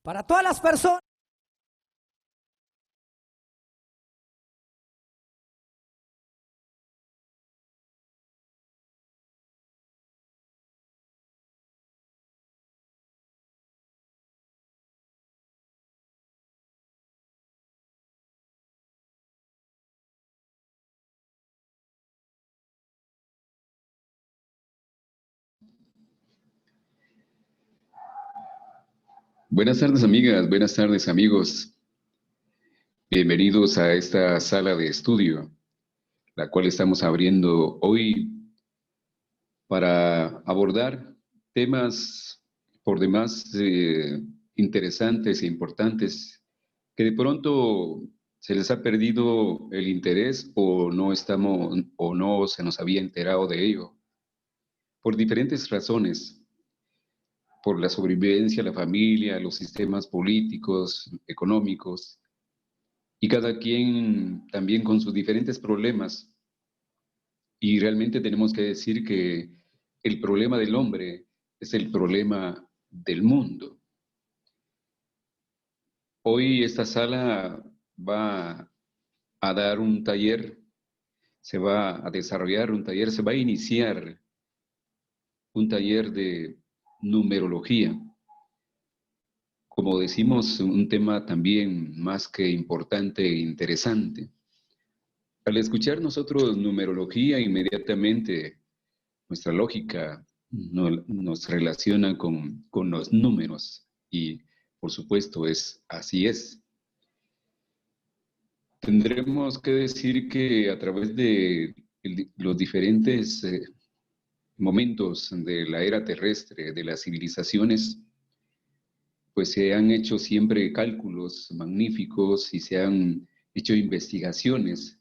Para todas las personas. Buenas tardes, amigas, buenas tardes, amigos. Bienvenidos a esta sala de estudio, la cual estamos abriendo hoy para abordar temas por demás interesantes e importantes que de pronto se les ha perdido el interés o no se nos había enterado de ello por diferentes razones, por la sobrevivencia, la familia, los sistemas políticos, económicos, y cada quien también con sus diferentes problemas. Y realmente tenemos que decir que el problema del hombre es el problema del mundo. Hoy esta sala va a dar un taller, se va a desarrollar un taller, se va a iniciar un taller de numerología. Como decimos, un tema también más que importante e interesante. Al escuchar nosotros numerología, inmediatamente nuestra lógica nos relaciona con los números y, por supuesto, así es. Tendremos que decir que a través de los diferentes momentos de la era terrestre, de las civilizaciones, pues se han hecho siempre cálculos magníficos y se han hecho investigaciones.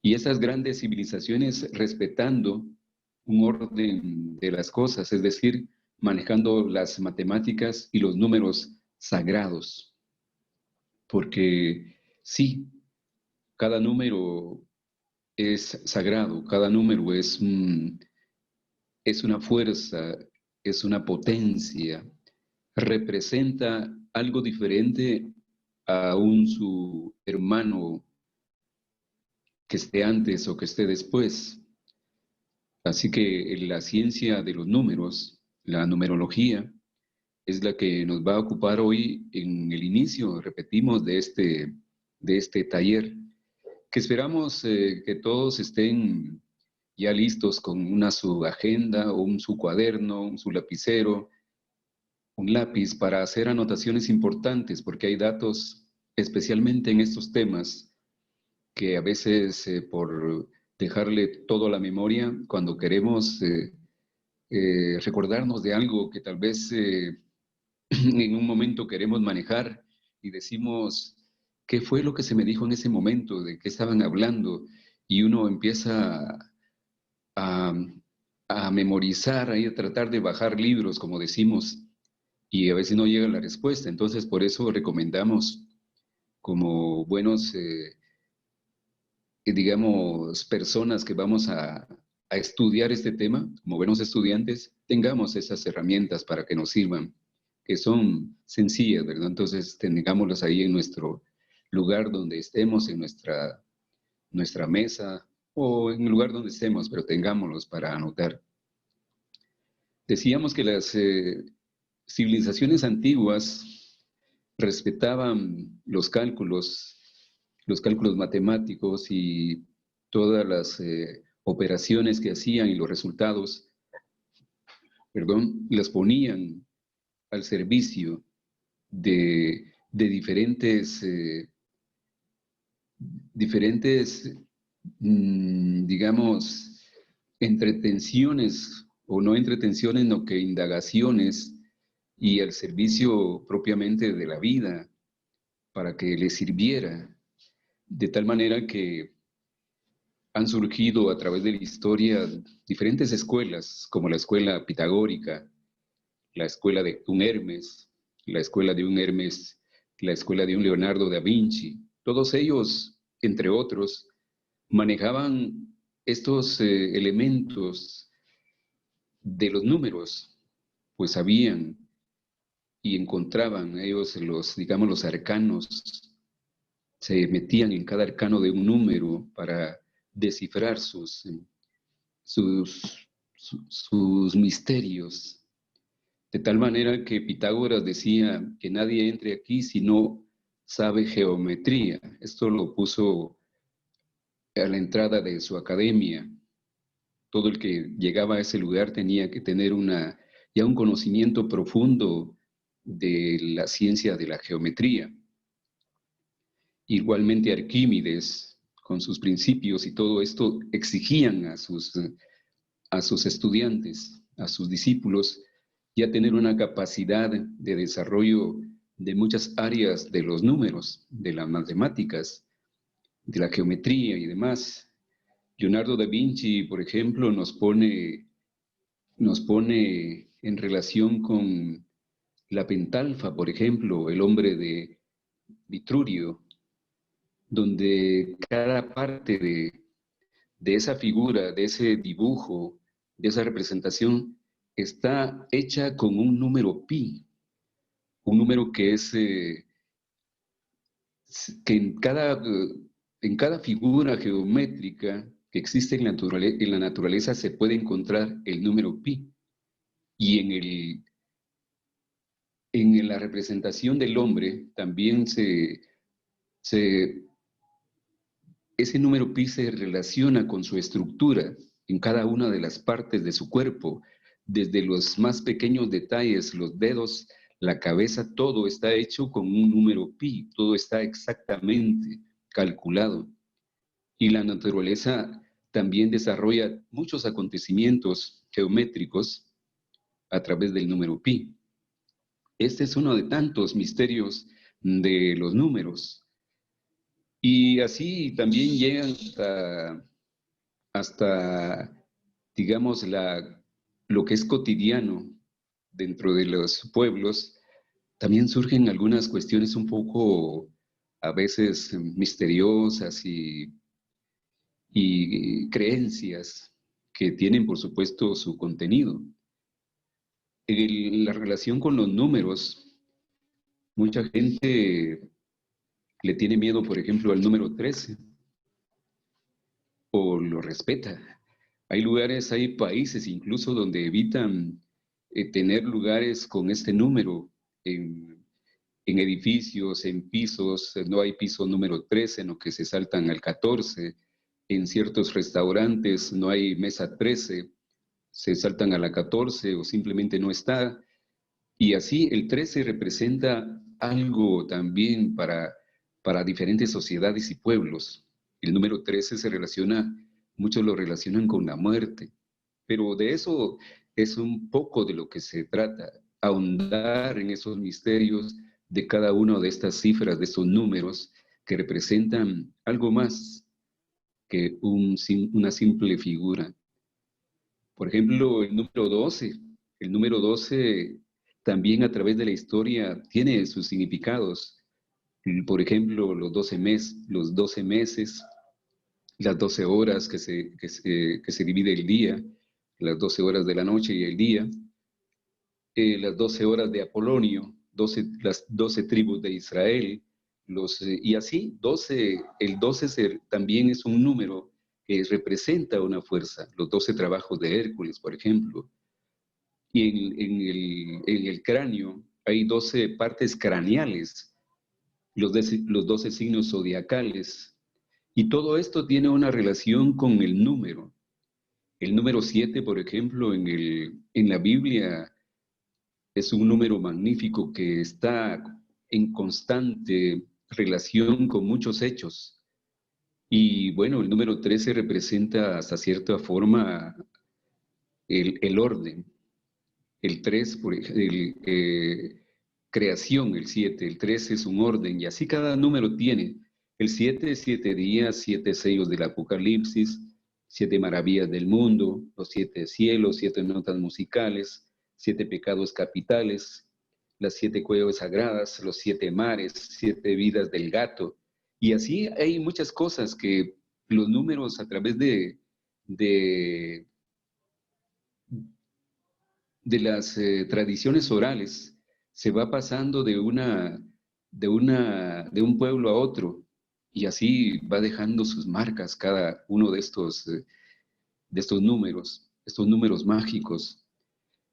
Y esas grandes civilizaciones respetando un orden de las cosas, es decir, manejando las matemáticas y los números sagrados. Porque sí, cada número es sagrado, cada número es una fuerza, es una potencia, representa algo diferente a su hermano que esté antes o que esté después. Así que la ciencia de los números, la numerología, es la que nos va a ocupar hoy en el inicio, repetimos, de este taller, que esperamos que todos estén ya listos con su agenda o su cuaderno, su lapicero, un lápiz para hacer anotaciones importantes, porque hay datos, especialmente en estos temas, que a veces por dejarle todo a la memoria, cuando queremos recordarnos de algo que tal vez en un momento queremos manejar y decimos, ¿qué fue lo que se me dijo en ese momento? ¿De qué estaban hablando? Y uno empieza a, a memorizar, a tratar de bajar libros, como decimos, y a veces no llega la respuesta. Entonces, por eso recomendamos como buenos digamos, personas que vamos a estudiar este tema, como buenos estudiantes, tengamos esas herramientas para que nos sirvan, que son sencillas, ¿verdad? Entonces, tengámoslas ahí en nuestro lugar donde estemos, en nuestra mesa o en el lugar donde estemos, pero tengámoslos para anotar. Decíamos que las civilizaciones antiguas respetaban los cálculos matemáticos y todas las operaciones que hacían y los resultados, las ponían al servicio de diferentes, digamos, entretenciones, o no entretenciones, no que indagaciones, y al servicio propiamente de la vida, para que le sirviera, de tal manera que han surgido a través de la historia diferentes escuelas, como la escuela pitagórica, la escuela de un Hermes, la escuela de un Hermes, la escuela de un Leonardo da Vinci. Todos ellos, entre otros, manejaban estos elementos de los números, pues sabían y encontraban ellos digamos, los arcanos, se metían en cada arcano de un número para descifrar sus misterios. De tal manera que Pitágoras decía que nadie entre aquí si no sabe geometría. Esto lo puso a la entrada de su academia. Todo el que llegaba a ese lugar tenía que tener ya un conocimiento profundo de la ciencia de la geometría. Igualmente Arquímedes, con sus principios y todo esto, exigían a sus estudiantes, a sus discípulos, ya tener una capacidad de desarrollo de muchas áreas de los números, de las matemáticas, de la geometría y demás. Leonardo da Vinci, por ejemplo, nos pone en relación con la pentalfa, por ejemplo, el hombre de Vitrurio, donde cada parte de esa figura, de ese dibujo, de esa representación, está hecha con un número pi, un número que es que en cada figura geométrica que existe en la naturaleza se puede encontrar el número pi. Y en la representación del hombre también ese número pi se relaciona con su estructura en cada una de las partes de su cuerpo, desde los más pequeños detalles, los dedos, la cabeza, todo está hecho con un número pi, todo está exactamente calculado. Y la naturaleza también desarrolla muchos acontecimientos geométricos a través del número pi. Este es uno de tantos misterios de los números. Y así también llegan hasta digamos, lo que es cotidiano dentro de los pueblos. También surgen algunas cuestiones un poco, a veces, misteriosas y creencias que tienen, por supuesto, su contenido. En la relación con los números, mucha gente le tiene miedo, por ejemplo, al número 13 o lo respeta. Hay lugares, hay países incluso donde evitan tener lugares con este número en edificios, en pisos. No hay piso número 13, en lo que se saltan al 14. En ciertos restaurantes no hay mesa 13, se saltan a la 14 o simplemente no está. Y así el 13 representa algo también para diferentes sociedades y pueblos. El número 13 muchos lo relacionan con la muerte, pero de eso es un poco de lo que se trata, ahondar en esos misterios de cada una de estas cifras, de estos números que representan algo más que una simple figura. Por ejemplo, el número 12 también a través de la historia tiene sus significados. Por ejemplo, los 12 meses, las 12 horas que se divide el día, las 12 horas de la noche y el día, las 12 horas de Apolonio, las 12 tribus de Israel, y así, el 12 también es un número que representa una fuerza, los 12 trabajos de Hércules, por ejemplo. Y en el cráneo hay 12 partes craneales, los 12 signos zodiacales, y todo esto tiene una relación con el número. El número 7, por ejemplo, en la Biblia es un número magnífico que está en constante relación con muchos hechos. Y bueno, el número 13 representa hasta cierta forma el orden. El 3, creación, el 7, el 13 es un orden, y así cada número tiene. El 7, 7 días, 7 sellos del Apocalipsis, 7 maravillas del mundo, los 7 cielos, 7 notas musicales, 7 pecados capitales, las 7 cuevas sagradas, los 7 mares, 7 vidas del gato. Y así hay muchas cosas que los números a través de de las tradiciones orales se va pasando de un pueblo a otro, y así va dejando sus marcas cada uno de estos números mágicos.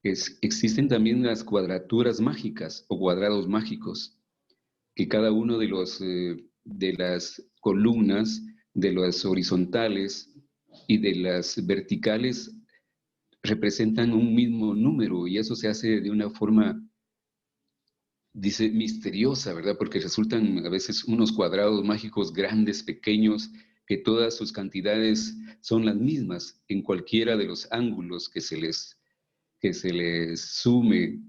Existen también las cuadraturas mágicas o cuadrados mágicos, que cada uno de las columnas, de las horizontales y de las verticales representan un mismo número, y eso se hace de una forma, dice, misteriosa, ¿verdad? Porque resultan a veces unos cuadrados mágicos grandes, pequeños, que todas sus cantidades son las mismas en cualquiera de los ángulos que se les sume,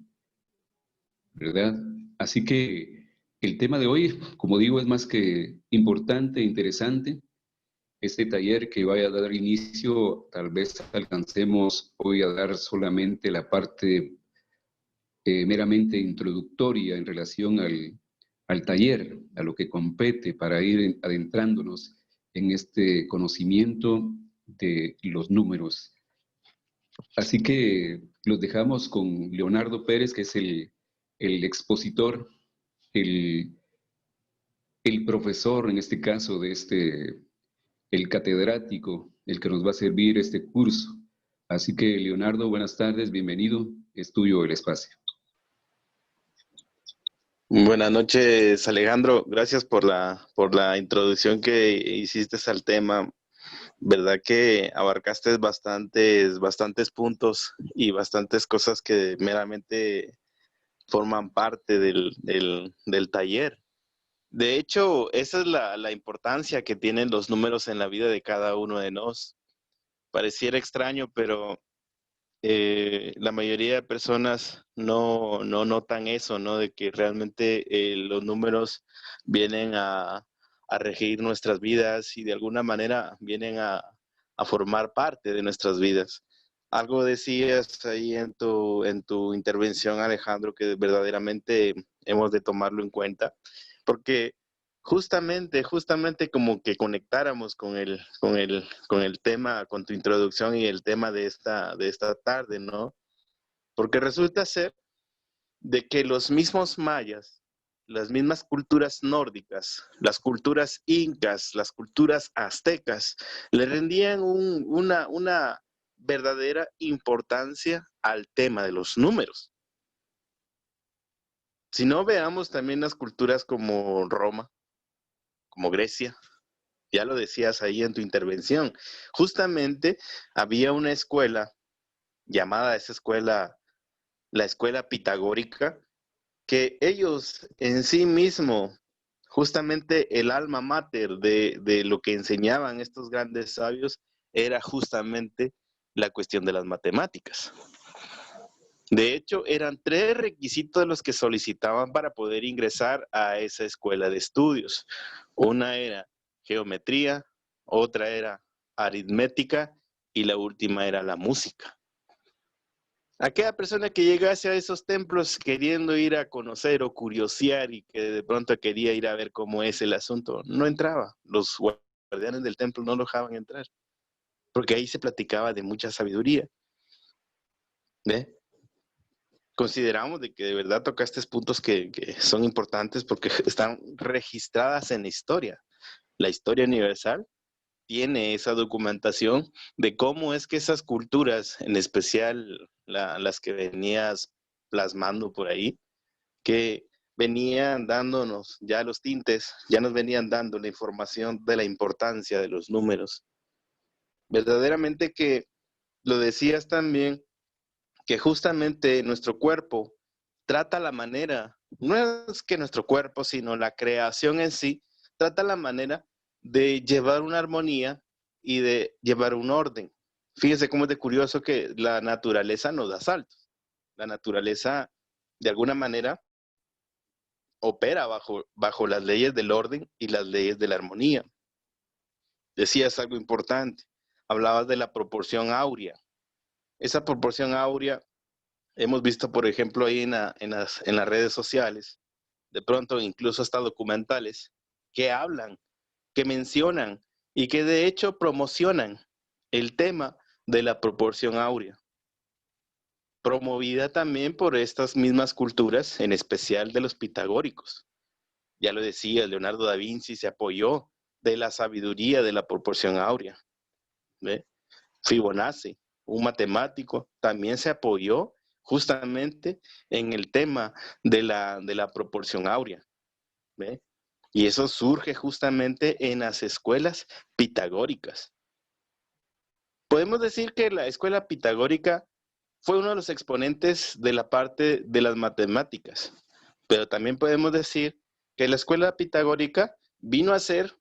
¿verdad? Así que el tema de hoy, como digo, es más que importante, interesante. Este taller que vaya a dar inicio, tal vez alcancemos hoy a dar solamente la parte meramente introductoria en relación al taller, a lo que compete para ir adentrándonos en este conocimiento de los números. Así que los dejamos con Leonardo Pérez, que es el expositor, el, el profesor en este caso el catedrático, el que nos va a servir este curso. Así que Leonardo, buenas tardes, bienvenido, es tuyo el espacio. Buenas noches, Alejandro. Gracias por la introducción que hiciste al tema. Verdad que abarcaste bastantes puntos y bastantes cosas que meramente forman parte del taller. De hecho, esa es la importancia que tienen los números en la vida de cada uno de nosotros. Pareciera extraño, pero la mayoría de personas no notan eso, ¿no? De que realmente los números vienen a regir nuestras vidas y de alguna manera vienen a formar parte de nuestras vidas. Algo decías ahí en tu intervención, Alejandro, que verdaderamente hemos de tomarlo en cuenta, porque justamente como que conectáramos con el tema, con tu introducción y el tema de esta tarde, ¿no? Porque resulta ser de que los mismos mayas, las mismas culturas nórdicas, las culturas incas, las culturas aztecas, le rendían una verdadera importancia al tema de los números. Si no, veamos también las culturas como Roma, como Grecia. Ya lo decías ahí en tu intervención. Justamente había una escuela llamada esa escuela, la escuela pitagórica, que ellos en sí mismo, justamente el alma mater de lo que enseñaban estos grandes sabios, era justamente la cuestión de las matemáticas. De hecho, eran 3 requisitos los que solicitaban para poder ingresar a esa escuela de estudios. Una era geometría, otra era aritmética y la última era la música. Aquella persona que llegase a esos templos queriendo ir a conocer o curiosear y que de pronto quería ir a ver cómo es el asunto, no entraba. Los guardianes del templo no lo dejaban entrar, porque ahí se platicaba de mucha sabiduría. ¿Ve? Consideramos de que de verdad tocaste puntos que son importantes porque están registradas en la historia. La historia universal tiene esa documentación de cómo es que esas culturas, en especial las que venías plasmando por ahí, que venían dándonos ya los tintes, ya nos venían dando la información de la importancia de los números. Verdaderamente que lo decías también, que justamente nuestro cuerpo trata la manera, no es que nuestro cuerpo, sino la creación en sí, trata la manera de llevar una armonía y de llevar un orden. Fíjense cómo es de curioso que la naturaleza nos da saltos. La naturaleza, de alguna manera, opera bajo las leyes del orden y las leyes de la armonía. Decías algo importante, hablabas de la proporción áurea. Esa proporción áurea hemos visto, por ejemplo, ahí en las redes sociales, de pronto incluso hasta documentales, que hablan, que mencionan y que de hecho promocionan el tema de la proporción áurea. promovida también por estas mismas culturas, en especial de los pitagóricos. Ya lo decía, Leonardo da Vinci se apoyó de la sabiduría de la proporción áurea. ¿Ve? Fibonacci, un matemático, también se apoyó justamente en el tema de la proporción áurea. ¿Ve? Y eso surge justamente en las escuelas pitagóricas. Podemos decir que la escuela pitagórica fue uno de los exponentes de la parte de las matemáticas, pero también podemos decir que la escuela pitagórica vino a ser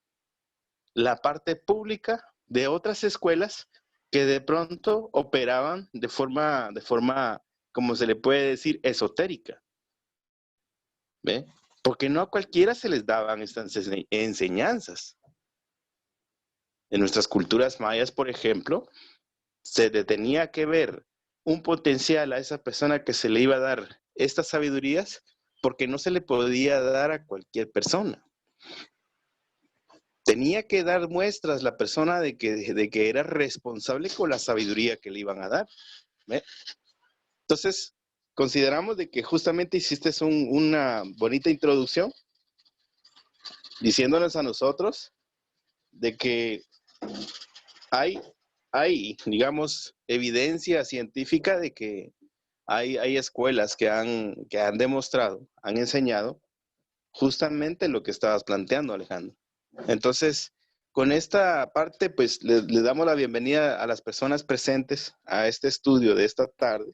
la parte pública de otras escuelas que de pronto operaban de forma, como se le puede decir, esotérica. ¿Ve? Porque no a cualquiera se les daban estas enseñanzas. En nuestras culturas mayas, por ejemplo, se tenía que ver un potencial a esa persona que se le iba a dar estas sabidurías, porque no se le podía dar a cualquier persona. Tenía que dar muestras la persona de que era responsable con la sabiduría que le iban a dar. ¿Ve? Entonces, consideramos de que justamente hiciste una bonita introducción, diciéndonos a nosotros de que hay, digamos, evidencia científica de que hay escuelas que han demostrado, han enseñado justamente lo que estabas planteando, Alejandro. Entonces, con esta parte, pues le damos la bienvenida a las personas presentes a este estudio de esta tarde,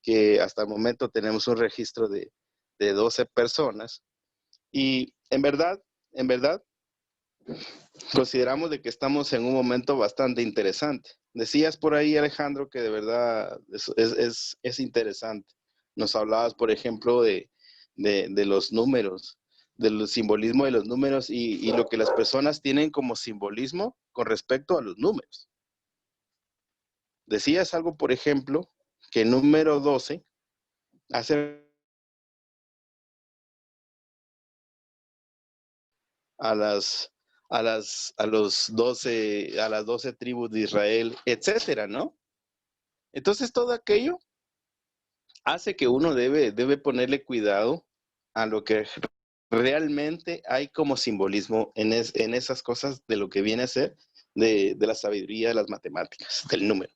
que hasta el momento tenemos un registro de 12 personas. Y en verdad, consideramos de que estamos en un momento bastante interesante. Decías por ahí, Alejandro, que de verdad es interesante. Nos hablabas, por ejemplo, de los números, del simbolismo de los números y lo que las personas tienen como simbolismo con respecto a los números. Decías algo, por ejemplo, que el número 12 hace a las 12 tribus de Israel, etcétera, ¿no? Entonces todo aquello hace que uno debe ponerle cuidado a lo que realmente hay como simbolismo en esas cosas de lo que viene a ser de la sabiduría de las matemáticas, del número.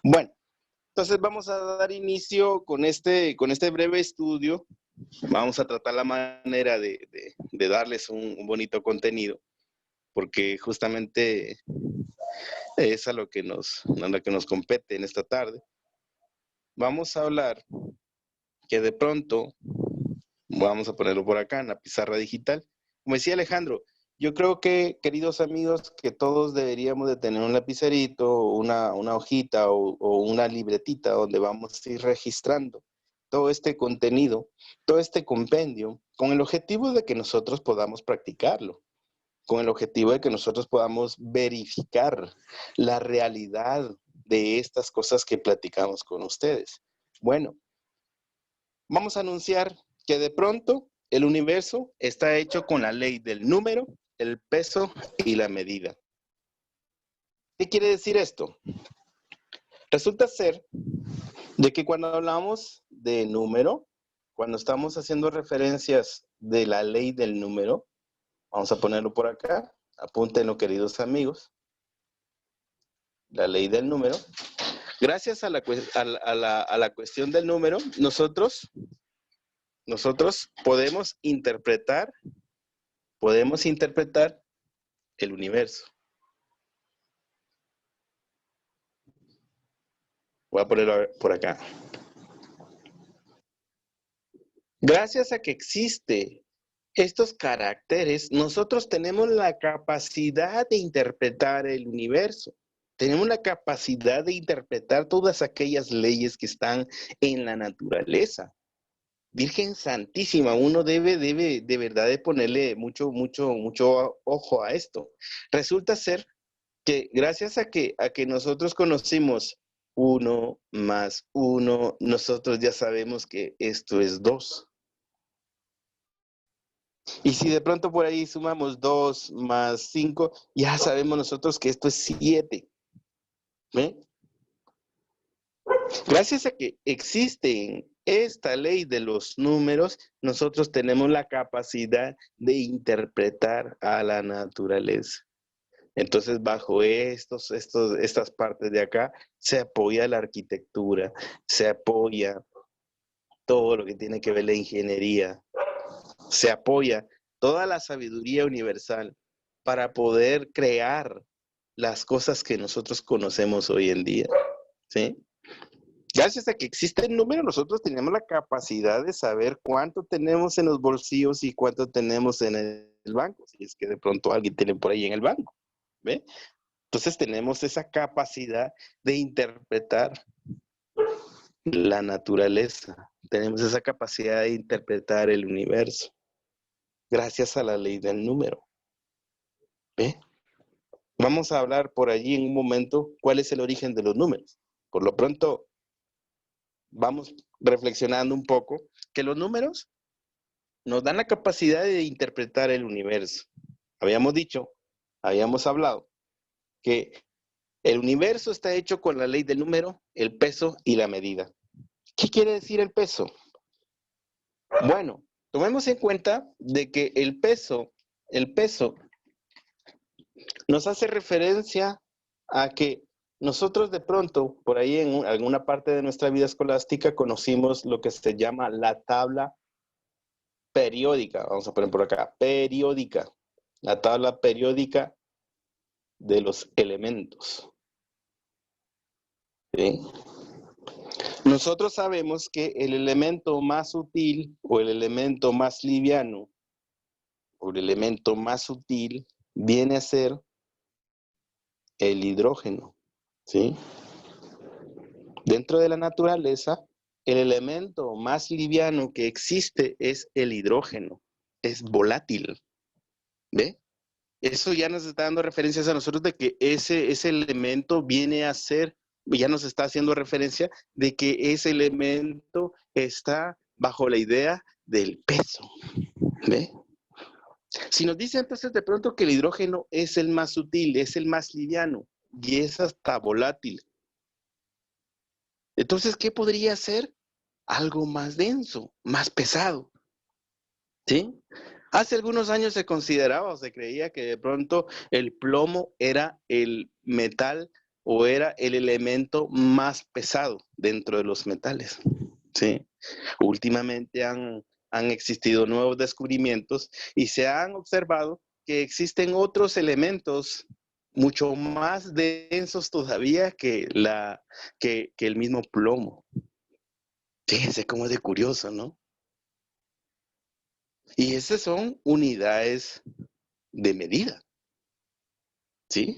Bueno, entonces vamos a dar inicio con este breve estudio. Vamos a tratar la manera de darles un bonito contenido, porque justamente es a lo que nos compete en esta tarde. Vamos a hablar que de pronto, vamos a ponerlo por acá en la pizarra digital. Como decía Alejandro, yo creo que, queridos amigos, que todos deberíamos de tener un lapicerito, una hojita o una libretita donde vamos a ir registrando todo este contenido, todo este compendio, con el objetivo de que nosotros podamos practicarlo, con el objetivo de que nosotros podamos verificar la realidad de estas cosas que platicamos con ustedes. Bueno, vamos a anunciar que de pronto el universo está hecho con la ley del número, el peso y la medida. ¿Qué quiere decir esto? Resulta ser de que cuando hablamos de número, cuando estamos haciendo referencias de la ley del número, vamos a ponerlo por acá, apúntenlo, queridos amigos, la ley del número. Gracias a la cuestión del número, nosotros podemos interpretar el universo. Voy a ponerlo por acá. Gracias a que existe estos caracteres, nosotros tenemos la capacidad de interpretar el universo. Tenemos la capacidad de interpretar todas aquellas leyes que están en la naturaleza. Virgen Santísima, uno debe de verdad de ponerle mucho ojo a esto. Resulta ser que gracias a que nosotros conocimos 1 más 1, nosotros ya sabemos que esto es 2. Y si de pronto por ahí sumamos 2 más 5, ya sabemos nosotros que esto es 7. ¿Ve? Gracias a que existe esta ley de los números, nosotros tenemos la capacidad de interpretar a la naturaleza. Entonces, bajo estas partes de acá, se apoya la arquitectura, se apoya todo lo que tiene que ver la ingeniería, se apoya toda la sabiduría universal para poder crear las cosas que nosotros conocemos hoy en día, ¿sí? Gracias a que existe el número, nosotros tenemos la capacidad de saber cuánto tenemos en los bolsillos y cuánto tenemos en el banco, si es que de pronto alguien tiene por ahí en el banco, ¿ve? Entonces tenemos esa capacidad de interpretar la naturaleza, tenemos esa capacidad de interpretar el universo, gracias a la ley del número, ¿ve? Vamos a hablar por allí en un momento cuál es el origen de los números. Por lo pronto, vamos reflexionando un poco que los números nos dan la capacidad de interpretar el universo. Habíamos dicho, habíamos hablado que el universo está hecho con la ley del número, el peso y la medida. ¿Qué quiere decir el peso? Bueno, tomemos en cuenta de que el peso nos hace referencia a que nosotros de pronto, por ahí en alguna parte de nuestra vida escolástica, conocimos lo que se llama la tabla periódica. Vamos a poner por acá, periódica. La tabla periódica de los elementos. ¿Sí? Nosotros sabemos que el elemento más sutil o el elemento más liviano o el elemento más sutil viene a ser el hidrógeno. ¿Sí? Dentro de la naturaleza, el elemento más liviano que existe es el hidrógeno. Es volátil. ¿Ve? Eso ya nos está dando referencias a nosotros de que ese elemento viene a ser, ya nos está haciendo referencia de que ese elemento está bajo la idea del peso. ¿Ve? Si nos dice entonces de pronto que el hidrógeno es el más sutil, es el más liviano y es hasta volátil, entonces, ¿qué podría ser? Algo más denso, más pesado. ¿Sí? Hace algunos años se consideraba o se creía que de pronto el plomo era el metal o era el elemento más pesado dentro de los metales. ¿Sí? Últimamente han existido nuevos descubrimientos y se han observado que existen otros elementos mucho más densos todavía que el mismo plomo. Fíjense cómo es de curioso, ¿no? Y esas son unidades de medida, ¿sí?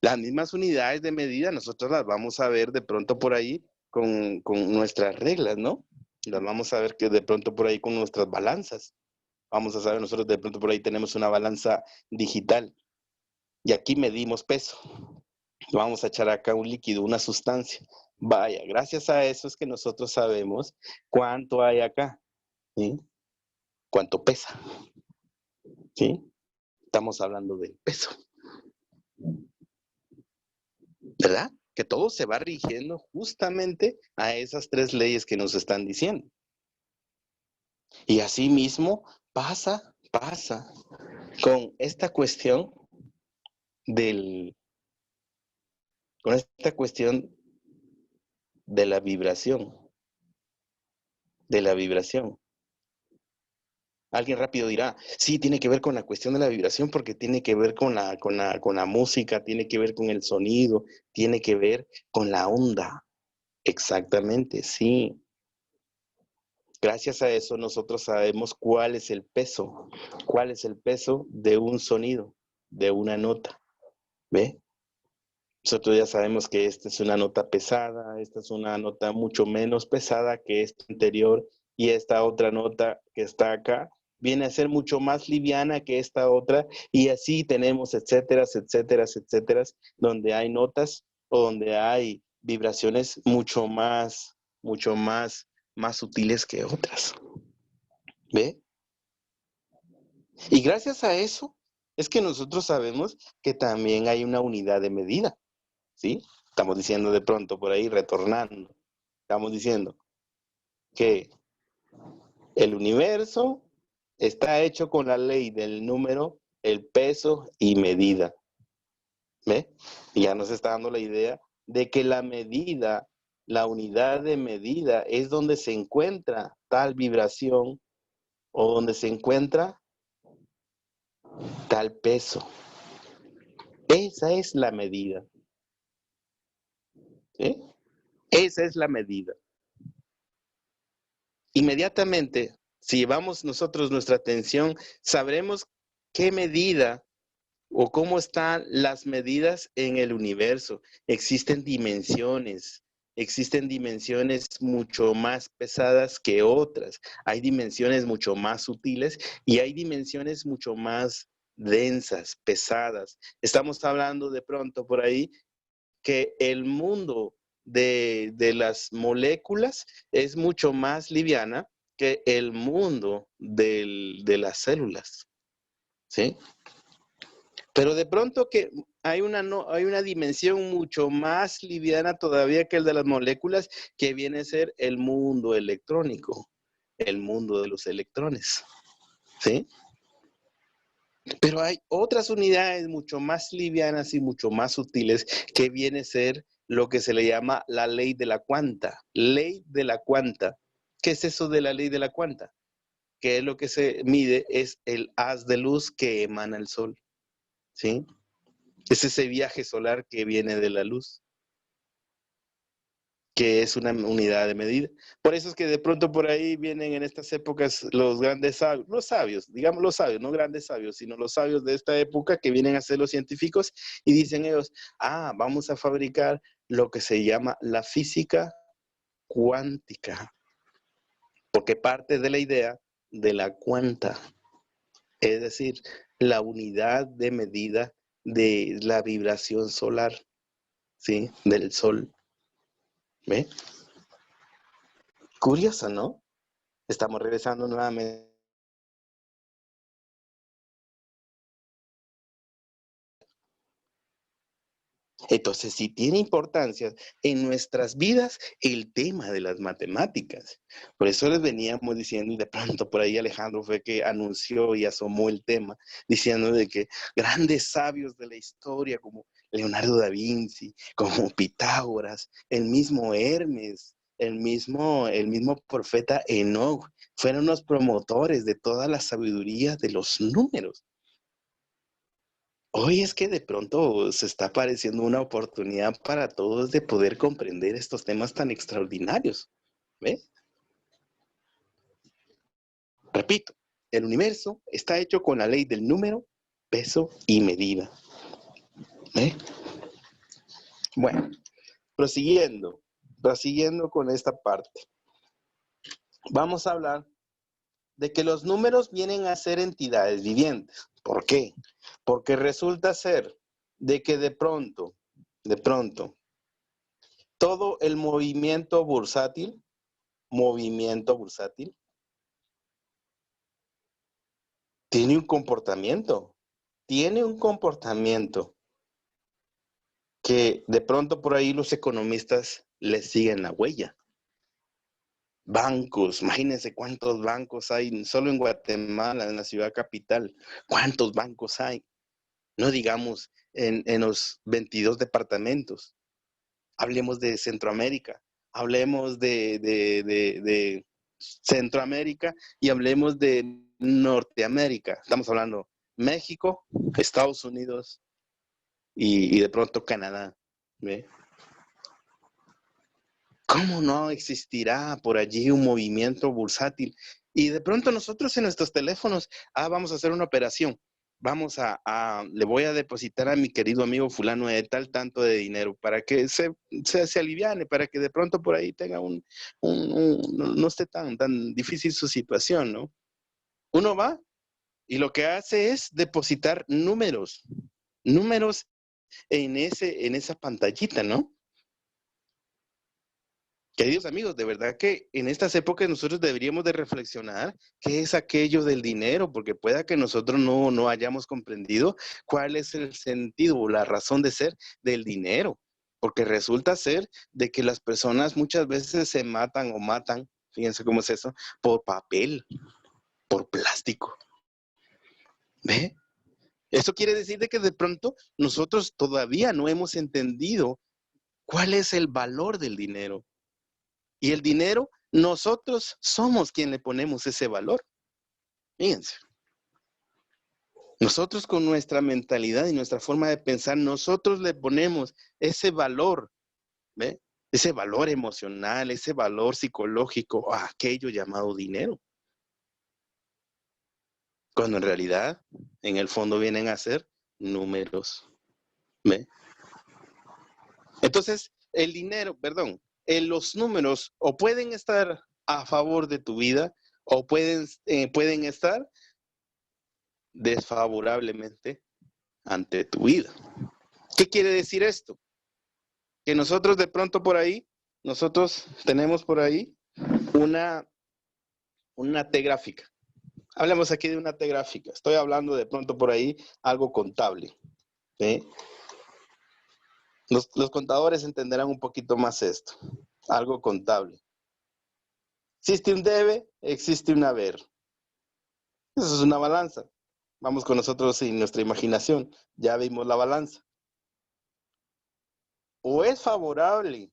Las mismas unidades de medida nosotros las vamos a ver de pronto por ahí con nuestras reglas, ¿no? Las vamos a ver que de pronto por ahí con nuestras balanzas. Vamos a saber, nosotros de pronto por ahí tenemos una balanza digital y aquí medimos peso. Vamos a echar acá un líquido, una sustancia. Vaya, gracias a eso es que nosotros sabemos cuánto hay acá, ¿sí? Cuánto pesa, ¿sí? Estamos hablando del peso, ¿verdad? Que todo se va rigiendo justamente a esas tres leyes que nos están diciendo. Y así mismo pasa con esta cuestión de la vibración, Alguien rápido dirá, sí, tiene que ver con la cuestión de la vibración porque tiene que ver con la música, tiene que ver con el sonido, tiene que ver con la onda. Exactamente, sí. Gracias a eso nosotros sabemos cuál es el peso de un sonido, de una nota. ¿Ve? Nosotros ya sabemos que esta es una nota pesada, esta es una nota mucho menos pesada que esta anterior y esta otra nota que está acá viene a ser mucho más liviana que esta otra y así tenemos etcétera, donde hay notas o donde hay vibraciones más sutiles que otras. ¿Ve? Y gracias a eso es que nosotros sabemos que también hay una unidad de medida. ¿sí? Estamos diciendo de pronto por ahí, retornando, estamos diciendo que el universo está hecho con la ley del número, el peso y medida. ¿Ve? Y ya nos está dando la idea de que la medida, la unidad de medida es donde se encuentra tal vibración o donde se encuentra tal peso. Esa es la medida. ¿Sí? Esa es la medida. Inmediatamente, si llevamos nosotros nuestra atención, sabremos qué medida o cómo están las medidas en el universo. Existen dimensiones mucho más pesadas que otras. Hay dimensiones mucho más sutiles y hay dimensiones mucho más densas, pesadas. Estamos hablando de pronto por ahí que el mundo de las moléculas es mucho más liviana que el mundo de las células, ¿sí? Pero de pronto que hay una dimensión mucho más liviana todavía que el de las moléculas, que viene a ser el mundo electrónico, el mundo de los electrones, ¿sí? Pero hay otras unidades mucho más livianas y mucho más sutiles que viene a ser lo que se le llama la ley de la cuanta. Ley de la cuanta. ¿Qué es eso de la ley de la cuanta? Que es lo que se mide, es el haz de luz que emana el sol, ¿sí? Es ese viaje solar que viene de la luz, que es una unidad de medida. Por eso es que de pronto por ahí vienen en estas épocas los grandes sabios, digamos los sabios, no grandes sabios, sino los sabios de esta época que vienen a ser los científicos y dicen ellos, vamos a fabricar lo que se llama la física cuántica, porque parte de la idea de la cuanta, es decir, la unidad de medida de la vibración solar, ¿sí? Del sol. ¿Ve? Curioso, ¿no? Estamos regresando nuevamente. Entonces, sí tiene importancia en nuestras vidas el tema de las matemáticas. Por eso les veníamos diciendo, y de pronto por ahí Alejandro fue que anunció y asomó el tema, diciendo de que grandes sabios de la historia como Leonardo da Vinci, como Pitágoras, el mismo Hermes, el mismo profeta Enoch, fueron los promotores de toda la sabiduría de los números. Hoy es que de pronto se está apareciendo una oportunidad para todos de poder comprender estos temas tan extraordinarios. ¿Ve? Repito, el universo está hecho con la ley del número, peso y medida. ¿Ve? Bueno, prosiguiendo con esta parte. Vamos a hablar de que los números vienen a ser entidades vivientes. ¿Por qué? Porque resulta ser de que de pronto, todo el movimiento bursátil, tiene un comportamiento que de pronto por ahí los economistas le siguen la huella. Bancos, imagínense cuántos bancos hay solo en Guatemala, en la ciudad capital, cuántos bancos hay, no digamos en los 22 departamentos. Hablemos de Centroamérica, hablemos de Centroamérica y hablemos de Norteamérica. Estamos hablando México, Estados Unidos y de pronto Canadá. ¿Ve? ¿Cómo no existirá por allí un movimiento bursátil? Y de pronto nosotros en nuestros teléfonos, vamos a hacer una operación. Le voy a depositar a mi querido amigo fulano de tal tanto de dinero para que se aliviane, para que de pronto por ahí tenga no esté tan difícil su situación, ¿no? Uno va y lo que hace es depositar números en esa pantallita, ¿no? Queridos amigos, de verdad que en estas épocas nosotros deberíamos de reflexionar qué es aquello del dinero, porque pueda que nosotros no hayamos comprendido cuál es el sentido o la razón de ser del dinero. Porque resulta ser de que las personas muchas veces se matan, fíjense cómo es eso, por papel, por plástico. ¿Ve? Eso quiere decir de que de pronto nosotros todavía no hemos entendido cuál es el valor del dinero. Y el dinero, nosotros somos quien le ponemos ese valor. Fíjense. Nosotros con nuestra mentalidad y nuestra forma de pensar, nosotros le ponemos ese valor, ¿ve? Ese valor emocional, ese valor psicológico a aquello llamado dinero. Cuando en realidad, en el fondo vienen a ser números, ¿ve? Entonces, el dinero, perdón, los números o pueden estar a favor de tu vida o pueden estar desfavorablemente ante tu vida. ¿Qué quiere decir esto? Que nosotros de pronto por ahí, nosotros tenemos por ahí una T gráfica. Hablemos aquí de una T gráfica. Estoy hablando de pronto por ahí algo contable. ¿Sí? Los contadores entenderán un poquito más esto. Algo contable. Existe un debe, existe un haber. Eso es una balanza. Vamos con nosotros en nuestra imaginación. Ya vimos la balanza. O es favorable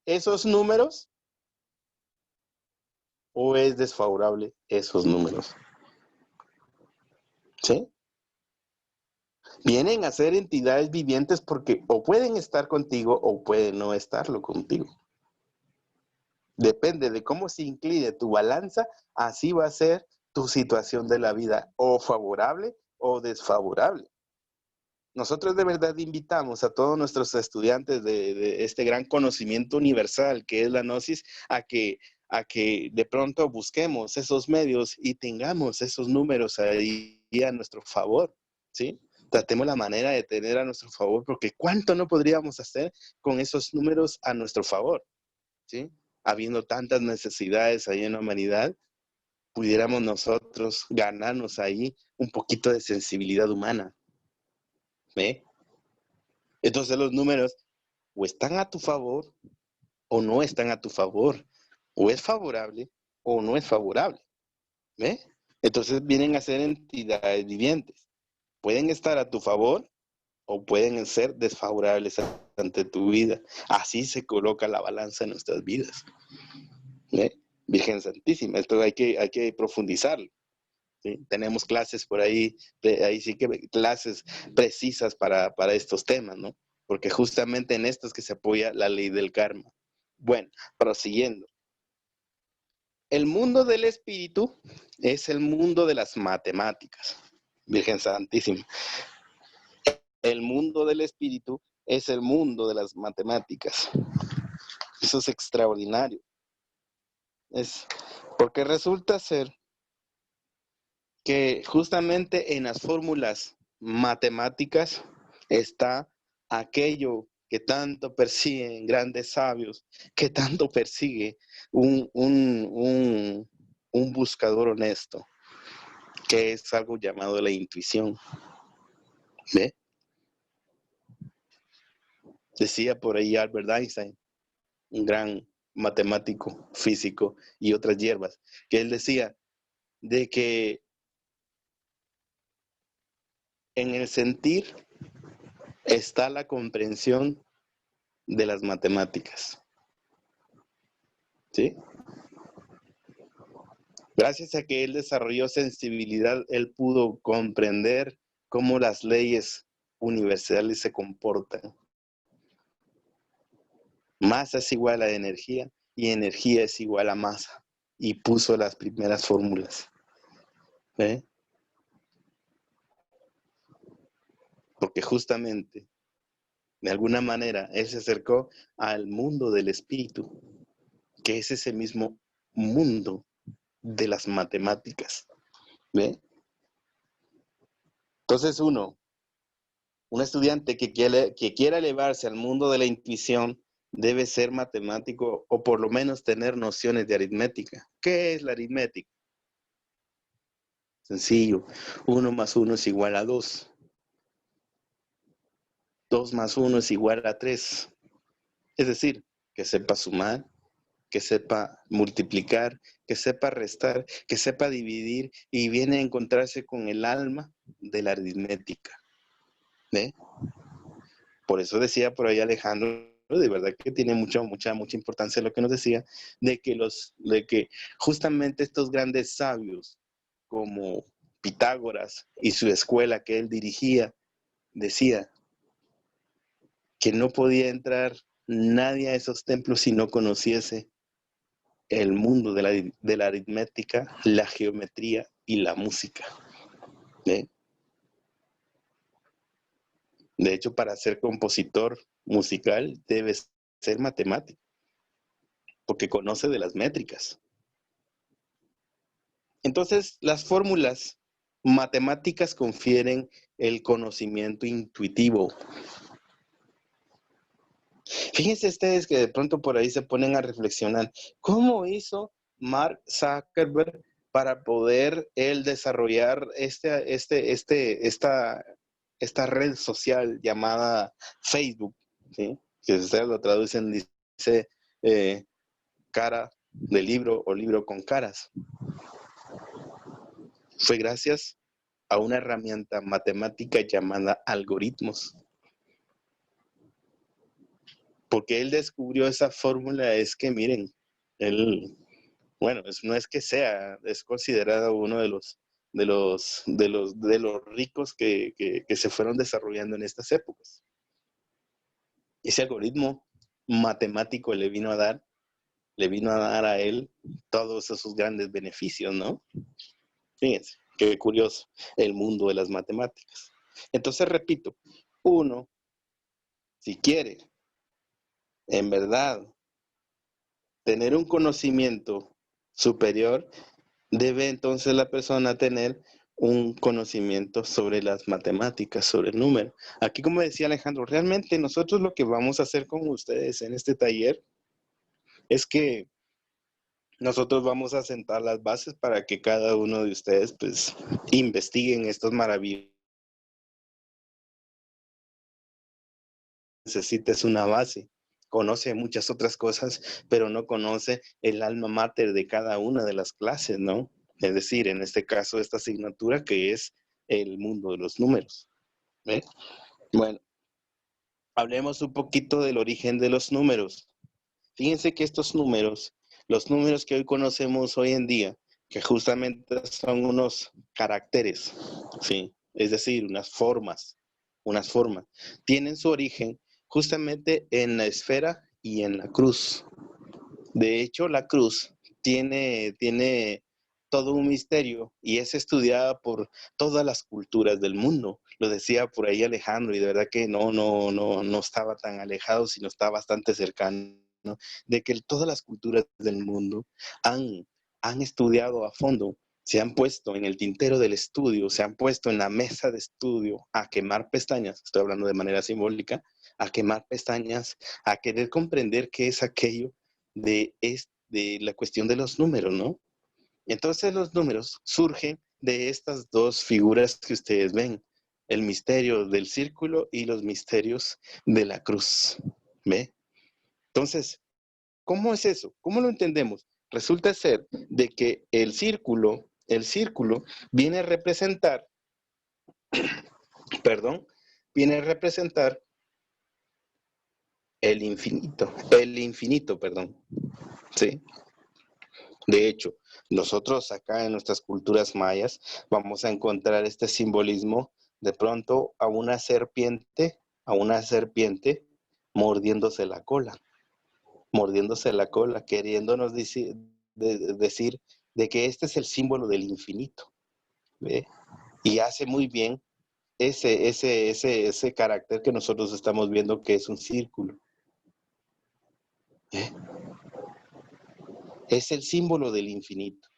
esos números o es desfavorable esos números. ¿Sí? Vienen a ser entidades vivientes porque o pueden estar contigo o pueden no estarlo contigo. Depende de cómo se incline tu balanza, así va a ser tu situación de la vida, o favorable o desfavorable. Nosotros de verdad invitamos a todos nuestros estudiantes de este gran conocimiento universal que es la Gnosis a que de pronto busquemos esos medios y tengamos esos números ahí a nuestro favor, ¿sí? Tratemos la manera de tener a nuestro favor, porque ¿cuánto no podríamos hacer con esos números a nuestro favor? ¿Sí? Habiendo tantas necesidades ahí en la humanidad, pudiéramos nosotros ganarnos ahí un poquito de sensibilidad humana. ¿Ve? Entonces los números o están a tu favor o no están a tu favor. O es favorable o no es favorable. ¿Ve? Entonces vienen a ser entidades vivientes. Pueden estar a tu favor o pueden ser desfavorables ante tu vida. Así se coloca la balanza en nuestras vidas. ¿Ve? Virgen Santísima, esto hay que profundizarlo. ¿Sí? Tenemos clases por ahí sí que clases precisas para estos temas, ¿no? Porque justamente en esto es que se apoya la ley del karma. Bueno, prosiguiendo. El mundo del espíritu es el mundo de las matemáticas. Virgen Santísima. El mundo del espíritu es el mundo de las matemáticas. Eso es extraordinario. Porque resulta ser que justamente en las fórmulas matemáticas está aquello que tanto persiguen grandes sabios, que tanto persigue un buscador honesto, que es algo llamado la intuición. ¿Ve? Decía por ahí Albert Einstein, un gran matemático, físico y otras hierbas, que él decía de que en el sentir está la comprensión de las matemáticas. ¿Sí? Gracias a que él desarrolló sensibilidad, él pudo comprender cómo las leyes universales se comportan. Masa es igual a energía y energía es igual a masa. Y puso las primeras fórmulas. ¿Eh? Porque justamente, de alguna manera, él se acercó al mundo del espíritu, que es ese mismo mundo de las matemáticas. ¿Ve? Entonces un estudiante que quiera elevarse al mundo de la intuición debe ser matemático o por lo menos tener nociones de aritmética. ¿Qué es la aritmética? Sencillo. 1 más 1 es igual a 2. 2 más 1 es igual a 3. Es decir, que sepa sumar, que sepa multiplicar, que sepa restar, que sepa dividir y viene a encontrarse con el alma de la aritmética. ¿Ve? Por eso decía por ahí Alejandro, de verdad que tiene mucha importancia lo que nos decía, de que justamente estos grandes sabios como Pitágoras y su escuela que él dirigía, decía que no podía entrar nadie a esos templos si no conociese el mundo de la aritmética, la geometría y la música. ¿Eh? De hecho, para ser compositor musical debes ser matemático, porque conoce de las métricas. Entonces, las fórmulas matemáticas confieren el conocimiento intuitivo. Fíjense ustedes que de pronto por ahí se ponen a reflexionar, ¿cómo hizo Mark Zuckerberg para poder él desarrollar esta red social llamada Facebook? ¿Sí? Que ustedes lo traducen, dice cara de libro o libro con caras. Fue gracias a una herramienta matemática llamada algoritmos. Porque él descubrió esa fórmula, es que miren, él, bueno, no es que sea, es considerado uno de los ricos que se fueron desarrollando en estas épocas. Ese algoritmo matemático le vino a dar a él todos esos grandes beneficios, ¿no? Fíjense, qué curioso el mundo de las matemáticas. Entonces, repito, uno, si quiere, en verdad, tener un conocimiento superior, debe entonces la persona tener un conocimiento sobre las matemáticas, sobre el número. Aquí, como decía Alejandro, realmente nosotros lo que vamos a hacer con ustedes en este taller es que nosotros vamos a sentar las bases para que cada uno de ustedes pues investiguen estos maravillosos. Necesites una base. Conoce muchas otras cosas, pero no conoce el alma mater de cada una de las clases, ¿no? Es decir, en este caso, esta asignatura que es el mundo de los números. ¿Eh? Bueno, hablemos un poquito del origen de los números. Fíjense que estos números, los números que hoy conocemos hoy en día, que justamente son unos caracteres, ¿sí? Es decir, unas formas, tienen su origen justamente en la esfera y en la cruz. De hecho, la cruz tiene todo un misterio y es estudiada por todas las culturas del mundo. Lo decía por ahí Alejandro y de verdad que no estaba tan alejado, sino está bastante cercano, ¿no? De que todas las culturas del mundo han estudiado a fondo, se han puesto en el tintero del estudio, se han puesto en la mesa de estudio a quemar pestañas, estoy hablando de manera simbólica, a quemar pestañas, a querer comprender qué es aquello de la cuestión de los números, ¿no? Entonces los números surgen de estas dos figuras que ustedes ven, el misterio del círculo y los misterios de la cruz, ¿ve? Entonces, ¿cómo es eso? ¿Cómo lo entendemos? Resulta ser de que el círculo viene a representar, viene a representar el infinito, ¿sí? De hecho, nosotros acá en nuestras culturas mayas vamos a encontrar este simbolismo de pronto a una serpiente mordiéndose la cola, queriéndonos decir de que este es el símbolo del infinito, ¿ve? Y hace muy bien ese carácter que nosotros estamos viendo que es un círculo. ¿Eh? Es el símbolo del infinito.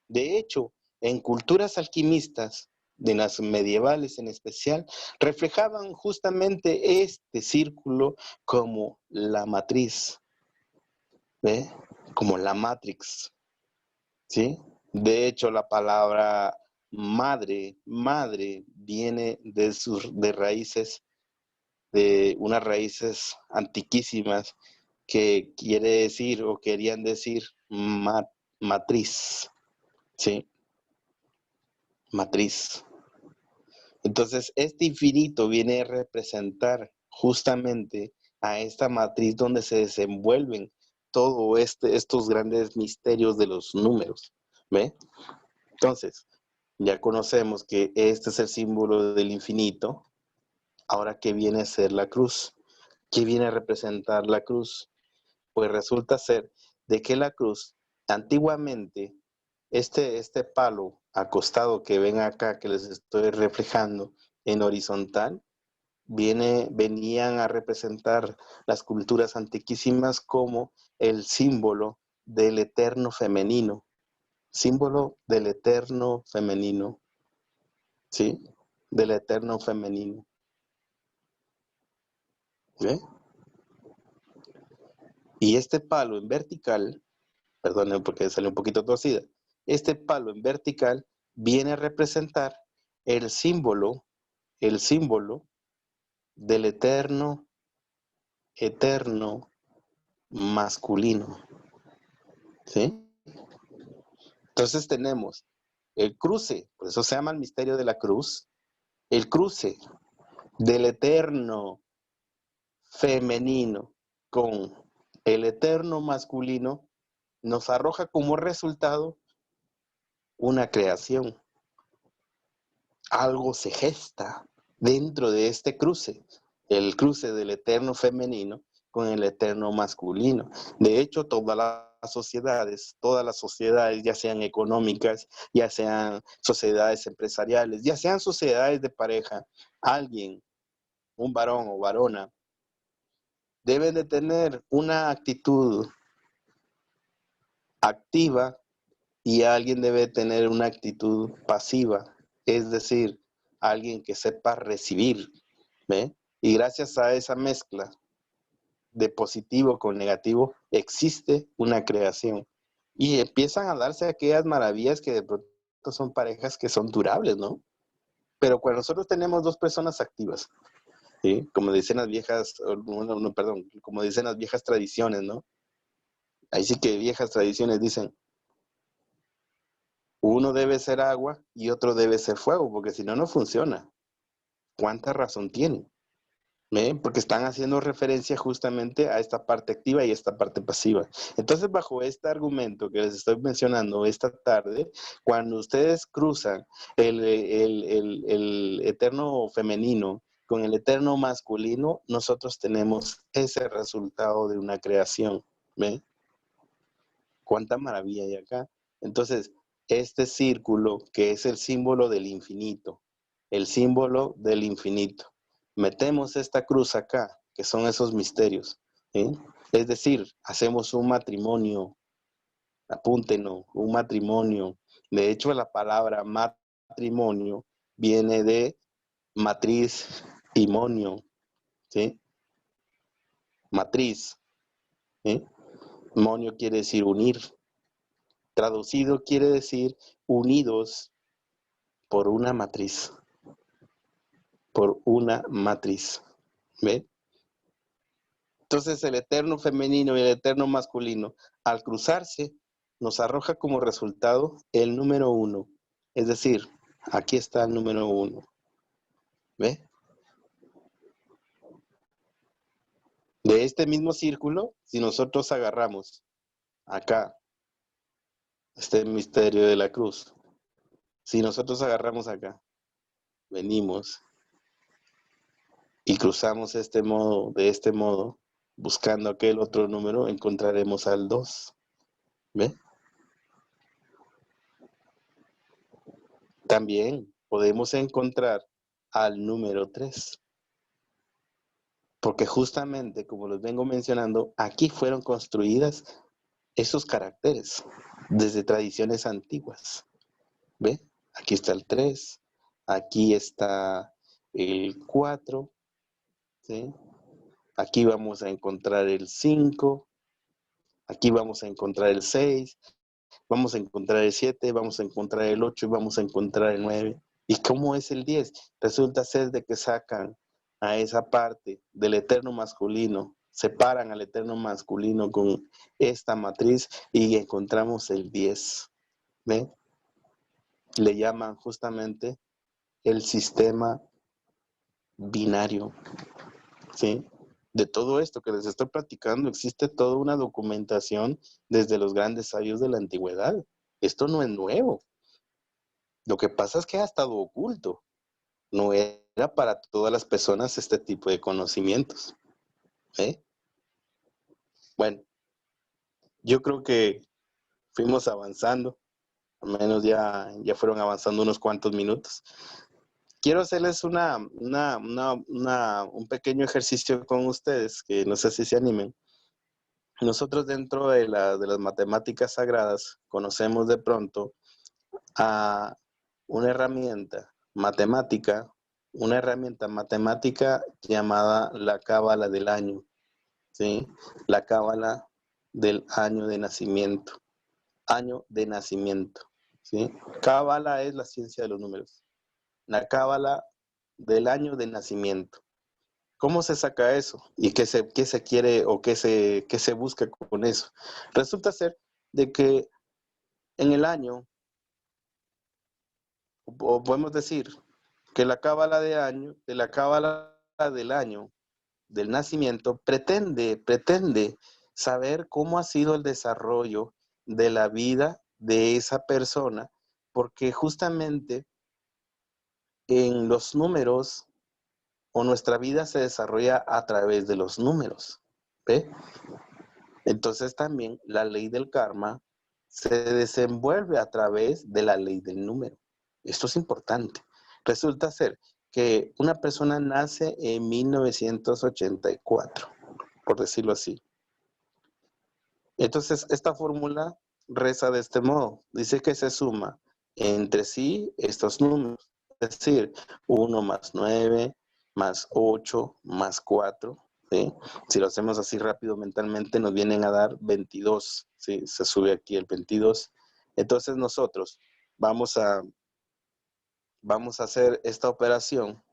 De hecho, en culturas alquimistas, de las medievales en especial, reflejaban justamente este círculo como la matriz, ¿ve? Como la matrix, ¿sí? De hecho, la palabra madre viene de raíces de unas raíces antiquísimas que quiere decir o querían decir matriz, ¿sí? Matriz. Entonces, este infinito viene a representar justamente a esta matriz donde se desenvuelven todos estos grandes misterios de los números, ¿ve? Entonces, ya conocemos que este es el símbolo del infinito. Ahora, ¿qué viene a ser la cruz? ¿Qué viene a representar la cruz? Pues resulta ser de que la cruz, antiguamente, este palo acostado que ven acá, que les estoy reflejando en horizontal, venían a representar las culturas antiquísimas como el símbolo del eterno femenino. Símbolo del eterno femenino. ¿Sí? Del eterno femenino. ¿Ve? Y este palo en vertical, perdonen porque salió un poquito torcida, este palo en vertical viene a representar el símbolo del eterno masculino. ¿Sí? Entonces tenemos el cruce, por eso se llama el misterio de la cruz, el cruce del eterno femenino con el eterno masculino nos arroja como resultado una creación. Algo se gesta dentro de este cruce, el cruce del eterno femenino con el eterno masculino. De hecho, todas las sociedades, ya sean económicas, ya sean sociedades empresariales, ya sean sociedades de pareja, alguien, un varón o varona, deben de tener una actitud activa y alguien debe tener una actitud pasiva, es decir, alguien que sepa recibir, ¿ve? Y gracias a esa mezcla de positivo con negativo, existe una creación. Y empiezan a darse aquellas maravillas que de pronto son parejas que son durables, ¿no? Pero cuando nosotros tenemos dos personas activas, ¿sí? Como dicen las viejas, como dicen las viejas tradiciones, ¿no? Ahí sí que viejas tradiciones dicen, uno debe ser agua y otro debe ser fuego, porque si no, no funciona. ¿Cuánta razón tienen? Porque están haciendo referencia justamente a esta parte activa y esta parte pasiva. Entonces, bajo este argumento que les estoy mencionando esta tarde, cuando ustedes cruzan el eterno femenino con el eterno masculino, nosotros tenemos ese resultado de una creación. ¿Ve? Cuánta maravilla hay acá. Entonces, este círculo que es el símbolo del infinito, el símbolo del infinito. Metemos esta cruz acá, que son esos misterios. ¿Sí? Es decir, hacemos un matrimonio, apúntenlo, un matrimonio. De hecho, la palabra matrimonio viene de matriz y monio. ¿Sí? Matriz. ¿Sí? Monio quiere decir unir. Traducido quiere decir unidos por una matriz. Por una matriz. ¿Ve? Entonces el eterno femenino y el eterno masculino, al cruzarse, nos arroja como resultado el número 1. Es decir, aquí está el número 1. ¿Ve? De este mismo círculo, si nosotros agarramos acá, este misterio de la cruz, si nosotros agarramos acá, venimos y cruzamos de este modo, buscando aquel otro número, encontraremos al 2. ¿Ve? También podemos encontrar al número 3. Porque justamente, como los vengo mencionando, aquí fueron construidas esos caracteres desde tradiciones antiguas. ¿Ve? Aquí está el 3, aquí está el 4, ¿sí? Aquí vamos a encontrar el 5, aquí vamos a encontrar el 6, vamos a encontrar el 7, vamos a encontrar el 8 y vamos a encontrar el 9. ¿Y cómo es el 10? Resulta ser de que sacan a esa parte del eterno masculino, separan al eterno masculino con esta matriz y encontramos el 10. ¿Ve? Le llaman justamente el sistema binario. ¿Sí? De todo esto que les estoy platicando, existe toda una documentación desde los grandes sabios de la antigüedad. Esto no es nuevo. Lo que pasa es que ha estado oculto. No era para todas las personas este tipo de conocimientos. ¿Eh? Bueno, yo creo que fuimos avanzando, al menos ya fueron avanzando unos cuantos minutos. Quiero hacerles un pequeño ejercicio con ustedes, que no sé si se animen. Nosotros dentro de las matemáticas sagradas conocemos de pronto a una herramienta matemática llamada la cábala del año, ¿sí? La cábala del año de nacimiento. Año de nacimiento, ¿sí? Cábala es la ciencia de los números. La cábala del año de nacimiento. ¿Cómo se saca eso? ¿Y qué se quiere o qué se busca con eso? Resulta ser de que en el año, o podemos decir que la cábala del año del nacimiento pretende saber cómo ha sido el desarrollo de la vida de esa persona, porque justamente en los números o nuestra vida se desarrolla a través de los números, ¿ve? Entonces también la ley del karma se desenvuelve a través de la ley del número. Esto es importante. Resulta ser que una persona nace en 1984, por decirlo así. Entonces, esta fórmula reza de este modo. Dice que se suma entre sí estos números. Es decir, 1 más 9 más 8 más 4. ¿Sí? Si lo hacemos así rápido mentalmente, nos vienen a dar 22. ¿Sí? Se sube aquí el 22. Entonces nosotros vamos a hacer esta operación.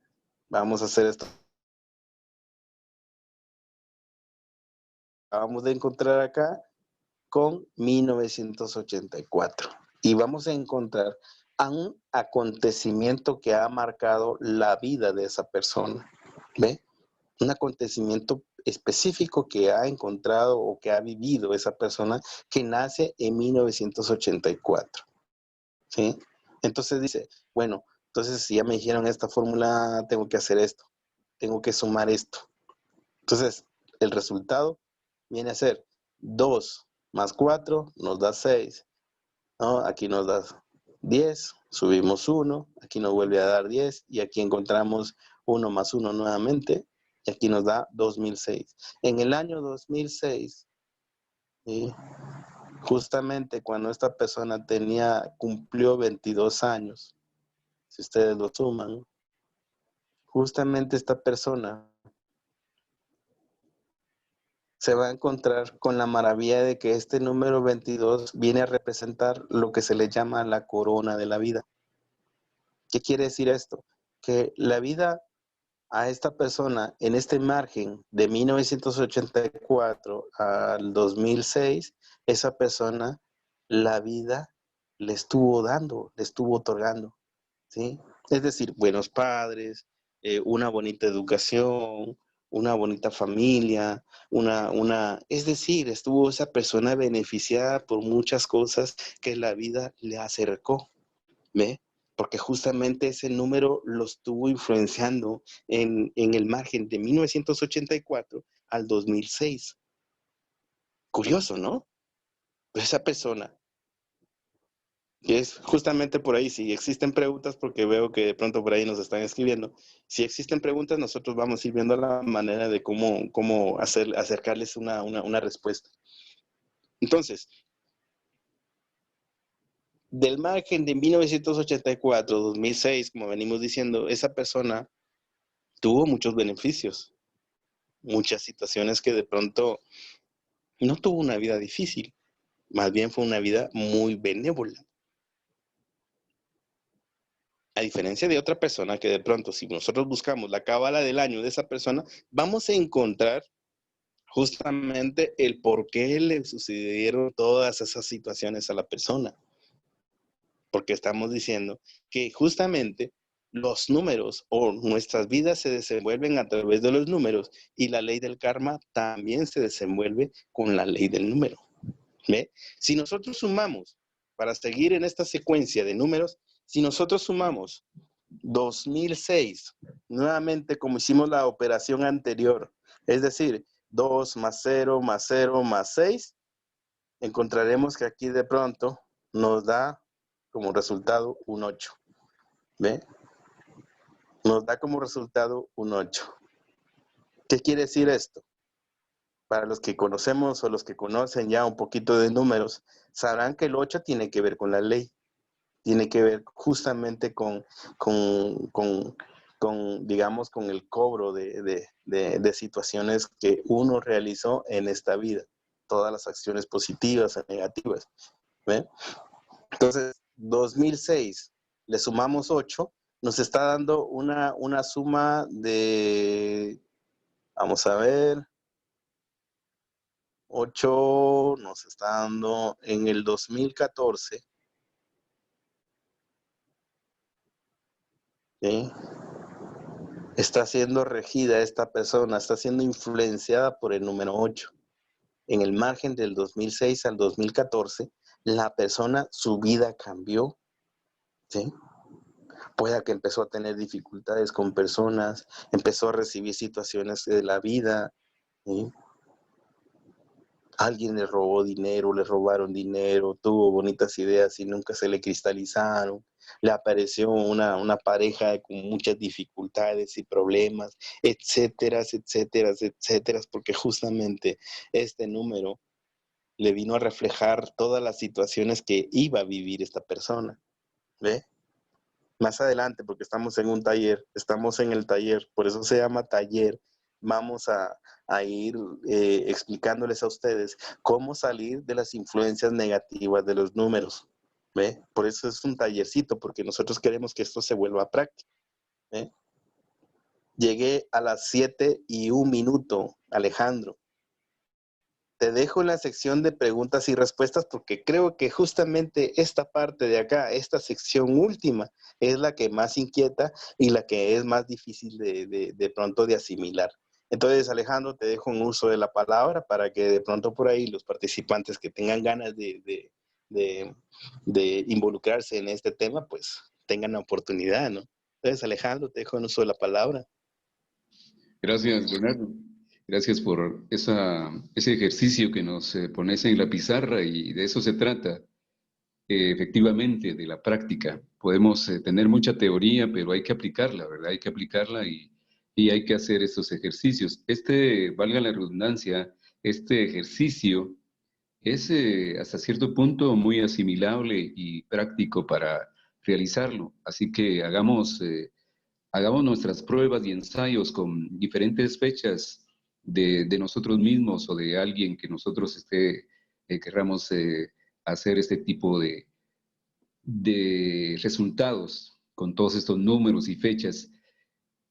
Vamos a hacer esto. Vamos a encontrar acá con 1984. Y vamos a encontrar a un acontecimiento que ha marcado la vida de esa persona. ¿Ve? Un acontecimiento específico que ha encontrado o que ha vivido esa persona que nace en 1984. ¿Sí? Entonces dice, bueno, entonces si ya me dijeron esta fórmula, tengo que hacer esto, tengo que sumar esto. Entonces, el resultado viene a ser 2 más 4 nos da 6. ¿No? Aquí nos da 10, subimos 1, aquí nos vuelve a dar 10 y aquí encontramos 1 más 1 nuevamente y aquí nos da 2006. En el año 2006, ¿sí? Justamente cuando esta persona cumplió 22 años, si ustedes lo suman, justamente esta persona se va a encontrar con la maravilla de que este número 22 viene a representar lo que se le llama la corona de la vida. ¿Qué quiere decir esto? Que la vida a esta persona en este margen de 1984 al 2006, esa persona, la vida le estuvo dando, le estuvo otorgando, ¿sí? Es decir, buenos padres, una bonita educación, una bonita familia, es decir, estuvo esa persona beneficiada por muchas cosas que la vida le acercó, ¿ve? Porque justamente ese número lo estuvo influenciando en el margen de 1984 al 2006. Curioso, ¿no? Pues esa persona, y es justamente por ahí, si existen preguntas, porque veo que de pronto por ahí nos están escribiendo, si existen preguntas, nosotros vamos a ir viendo la manera de cómo acercarles una respuesta. Entonces, del margen de 1984 2006, como venimos diciendo, esa persona tuvo muchos beneficios, muchas situaciones que de pronto no tuvo una vida difícil, más bien fue una vida muy benévola. A diferencia de otra persona que de pronto, si nosotros buscamos la cábala del año de esa persona, vamos a encontrar justamente el por qué le sucedieron todas esas situaciones a la persona. Porque estamos diciendo que justamente los números o nuestras vidas se desenvuelven a través de los números y la ley del karma también se desenvuelve con la ley del número. ¿Ve? Si nosotros sumamos, para seguir en esta secuencia de números, si nosotros sumamos 2006, nuevamente como hicimos la operación anterior, es decir, 2 más 0 más 0 más 6, encontraremos que aquí de pronto nos da como resultado un 8. ¿Ve? Nos da como resultado un 8. ¿Qué quiere decir esto? Para los que conocemos o los que conocen ya un poquito de números, sabrán que el 8 tiene que ver con la ley. Tiene que ver justamente con digamos, con el cobro de situaciones que uno realizó en esta vida. Todas las acciones positivas o negativas. ¿Ve? Entonces, 2006, le sumamos 8, nos está dando una suma de, vamos a ver, 8 nos está dando en el 2014, ¿sí? Está siendo regida esta persona, está siendo influenciada por el número 8. En el margen del 2006 al 2014, la persona, su vida cambió, ¿sí? Pueda que empezó a tener dificultades con personas, empezó a recibir situaciones de la vida, ¿sí? Alguien le robó dinero, le robaron dinero, tuvo bonitas ideas y nunca se le cristalizaron. Le apareció una pareja con muchas dificultades y problemas, etcétera, etcétera, etcétera, porque justamente este número le vino a reflejar todas las situaciones que iba a vivir esta persona. ¿Ve? Más adelante, porque estamos en un taller, estamos en el taller, por eso se llama taller, vamos a ir explicándoles a ustedes cómo salir de las influencias negativas de los números. ¿Ve? Por eso es un tallercito, porque nosotros queremos que esto se vuelva práctico. ¿Ve? Llegué a las 7:01, Alejandro. Te dejo en la sección de preguntas y respuestas porque creo que justamente esta parte de acá, esta sección última, es la que más inquieta y la que es más difícil de pronto de asimilar. Entonces, Alejandro, te dejo en uso de la palabra para que de pronto por ahí los participantes que tengan ganas de involucrarse en este tema, pues tengan la oportunidad, ¿no? Entonces, Alejandro, te dejo en uso de la palabra. Gracias, Leonardo. Gracias por ese ejercicio que nos pones en la pizarra y de eso se trata, efectivamente, de la práctica. Podemos tener mucha teoría, pero hay que aplicarla, ¿verdad? Hay que aplicarla y hay que hacer estos ejercicios. Valga la redundancia, este ejercicio es hasta cierto punto muy asimilable y práctico para realizarlo. Así que hagamos nuestras pruebas y ensayos con diferentes fechas de nosotros mismos o de alguien que nosotros querramos hacer este tipo de resultados con todos estos números y fechas.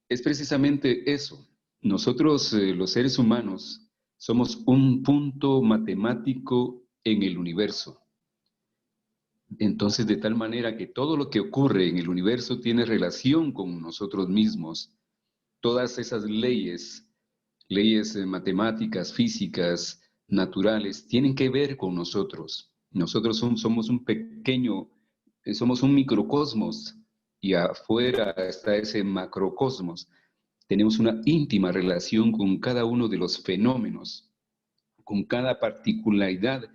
Es precisamente eso. Nosotros, los seres humanos, somos un punto matemático en el universo. Entonces, de tal manera que todo lo que ocurre en el universo tiene relación con nosotros mismos. Todas esas leyes matemáticas, físicas, naturales, tienen que ver con nosotros. Nosotros somos un pequeño, somos un microcosmos y afuera está ese macrocosmos. Tenemos una íntima relación con cada uno de los fenómenos, con cada particularidad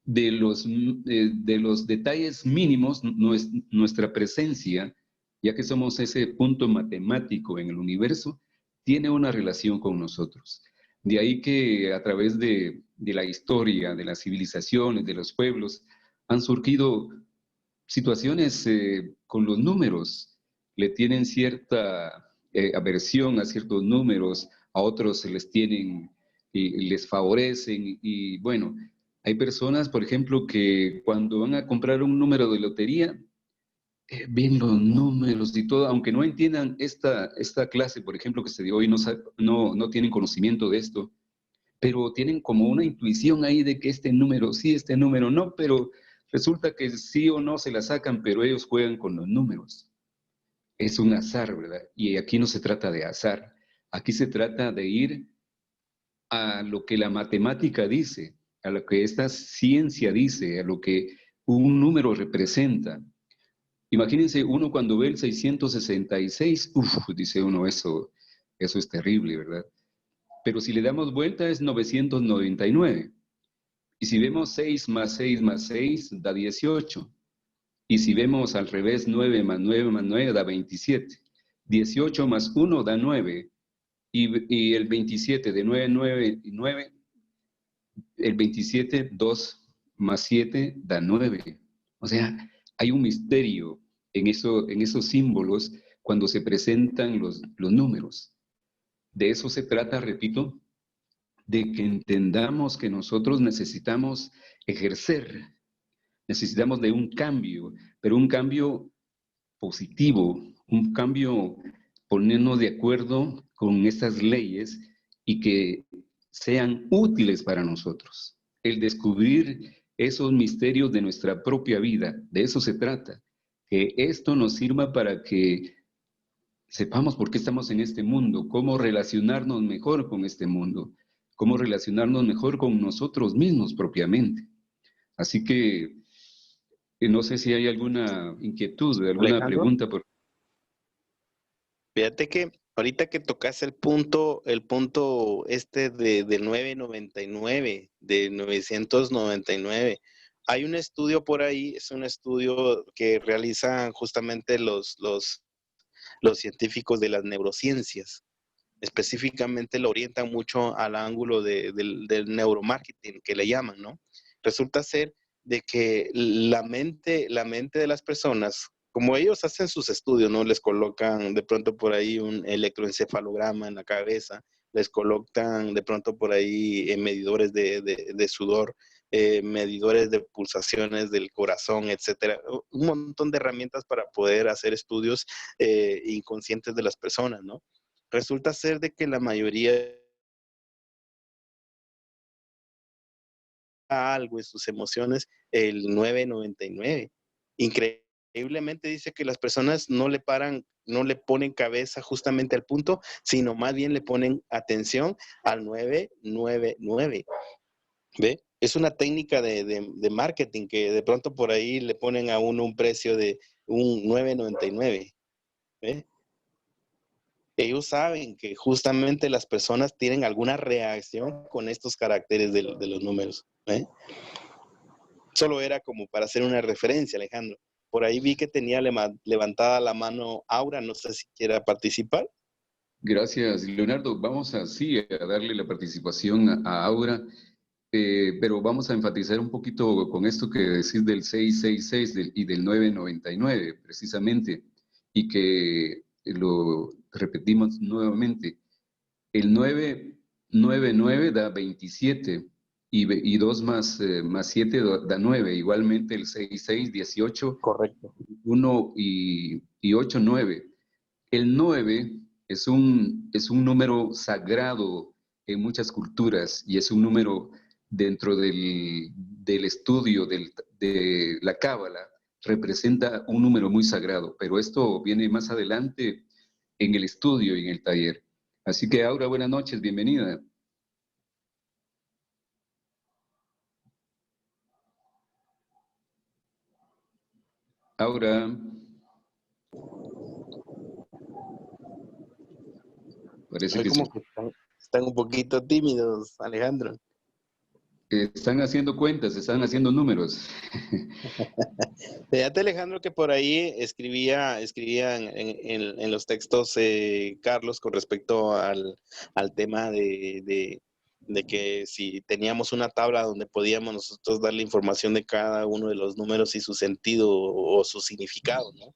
de los detalles mínimos, nuestra presencia, ya que somos ese punto matemático en el universo, tiene una relación con nosotros. De ahí que a través de la historia, de las civilizaciones, de los pueblos, han surgido situaciones con los números. Le tienen cierta aversión a ciertos números, a otros se les tienen y les favorecen y bueno, hay personas, por ejemplo, que cuando van a comprar un número de lotería, ven los números y todo, aunque no entiendan esta clase, por ejemplo, que se dio hoy, no tienen conocimiento de esto, pero tienen como una intuición ahí de que este número sí, este número no, pero resulta que sí o no se la sacan, pero ellos juegan con los números. Es un azar, ¿verdad? Y aquí no se trata de azar, aquí se trata de ir a lo que la matemática dice, a lo que esta ciencia dice, a lo que un número representa. Imagínense uno cuando ve el 666, dice uno, eso es terrible, ¿verdad? Pero si le damos vuelta es 999. Y si vemos 6 más 6 más 6 da 18. Y si vemos al revés, 9 más 9 más 9 da 27. 18 más 1 da 9. Y el 27 de 9, 9 y 9, el 27, 2 más 7 da 9. O sea, hay un misterio en esos símbolos cuando se presentan los números. De eso se trata, repito, de que entendamos que nosotros necesitamos ejercer, necesitamos de un cambio, pero un cambio positivo, un cambio ponernos de acuerdo con estas leyes y que sean útiles para nosotros. El descubrir esos misterios de nuestra propia vida, de eso se trata. Que esto nos sirva para que sepamos por qué estamos en este mundo, cómo relacionarnos mejor con este mundo, cómo relacionarnos mejor con nosotros mismos propiamente. Así que no sé si hay alguna inquietud, alguna Alejandro, pregunta. fíjate que ahorita que tocas el punto este de 999, de 999, hay un estudio por ahí, es un estudio que realizan justamente los científicos de las neurociencias. Específicamente lo orientan mucho al ángulo del neuromarketing, que le llaman, ¿no? Resulta ser de que la mente de las personas, como ellos hacen sus estudios, ¿no? Les colocan de pronto por ahí un electroencefalograma en la cabeza, les colocan de pronto por ahí medidores de sudor, medidores de pulsaciones del corazón, etcétera. Un montón de herramientas para poder hacer estudios inconscientes de las personas, ¿no? Resulta ser de que la mayoría algo en sus emociones el 999. Increíblemente dice que las personas no le paran, no le ponen cabeza justamente al punto, sino más bien le ponen atención al 999. ¿Ve? Es una técnica de marketing que de pronto por ahí le ponen a uno un precio de un 999. ¿Ve? Ellos saben que justamente las personas tienen alguna reacción con estos caracteres de los números. ¿Eh? Solo era como para hacer una referencia, Alejandro. Por ahí vi que tenía levantada la mano Aura, no sé si quiera participar. Gracias, Leonardo. Vamos así a darle la participación a Aura, pero vamos a enfatizar un poquito con esto que decís del 666 y del 999, precisamente, y que lo repetimos nuevamente. El 999 da 27 y 2 más 7 da 9. Igualmente el 66, 18, Correcto. 1 y 8, 9. El 9 es un número sagrado en muchas culturas y es un número dentro del estudio de la Cábala, representa un número muy sagrado, pero esto viene más adelante en el estudio y en el taller. Así que Aura, buenas noches, bienvenida. Aura, parece Hay que como que están un poquito tímidos, Alejandro. están haciendo cuentas, están haciendo números. Fíjate, Alejandro, que por ahí escribía en los textos Carlos con respecto al tema de que si teníamos una tabla donde podíamos nosotros darle información de cada uno de los números y su sentido o su significado, ¿no?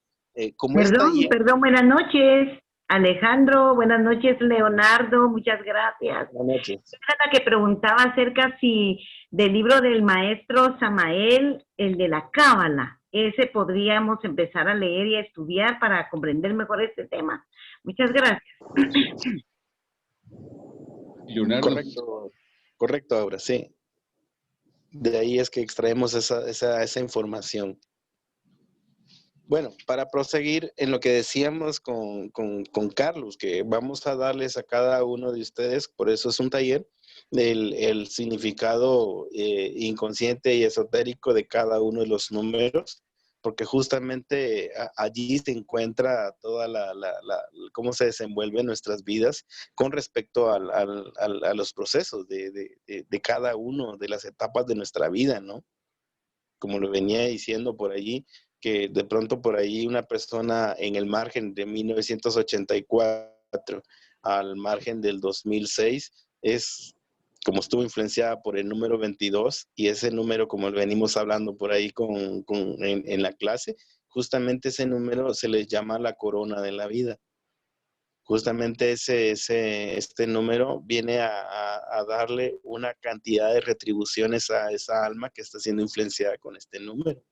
Como esta Perdón, guía, perdón, buenas noches, Alejandro, buenas noches, Leonardo, muchas gracias. buenas noches. Era la que preguntaba acerca si del libro del maestro Samael, el de la Cábala, ese podríamos empezar a leer y a estudiar para comprender mejor este tema. Muchas gracias. Leonardo. Correcto, ahora sí. De ahí es que extraemos esa información. Bueno, para proseguir en lo que decíamos con Carlos, que vamos a darles a cada uno de ustedes, por eso es un taller, el significado inconsciente y esotérico de cada uno de los números, porque justamente allí se encuentra toda cómo se desenvuelven nuestras vidas con respecto a los procesos de cada uno de las etapas de nuestra vida, ¿no? Como lo venía diciendo por allí, que de pronto por ahí una persona en el margen de 1984 al margen del 2006 es como estuvo influenciada por el número 22, y ese número, como venimos hablando por ahí en la clase, justamente ese número se les llama la corona de la vida. Justamente este número viene a darle una cantidad de retribuciones a esa alma que está siendo influenciada con este número.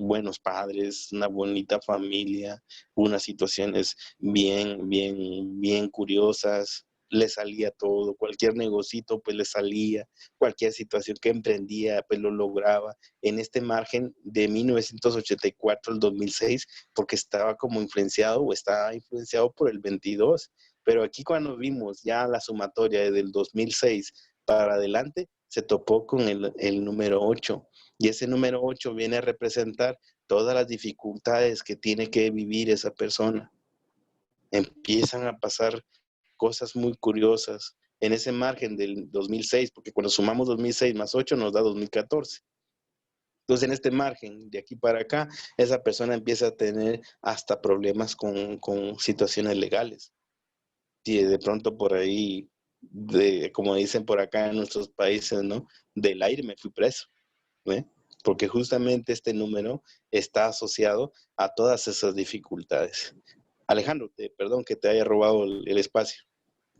Buenos padres, una bonita familia, unas situaciones bien curiosas, le salía todo, cualquier negocito pues le salía, cualquier situación que emprendía pues lo lograba en este margen de 1984 al 2006, porque estaba como influenciado o estaba influenciado por el 22, pero aquí cuando vimos ya la sumatoria desde el 2006 para adelante, se topó con el número 8. Y ese número 8 viene a representar todas las dificultades que tiene que vivir esa persona. Empiezan a pasar cosas muy curiosas en ese margen del 2006, porque cuando sumamos 2006 más 8 nos da 2014. Entonces, en este margen, de aquí para acá, esa persona empieza a tener hasta problemas con situaciones legales. Y de pronto por ahí, como dicen por acá en nuestros países, ¿no? Del aire me fui preso, ¿eh? Porque justamente este número está asociado a todas esas dificultades. Alejandro, perdón que te haya robado el espacio.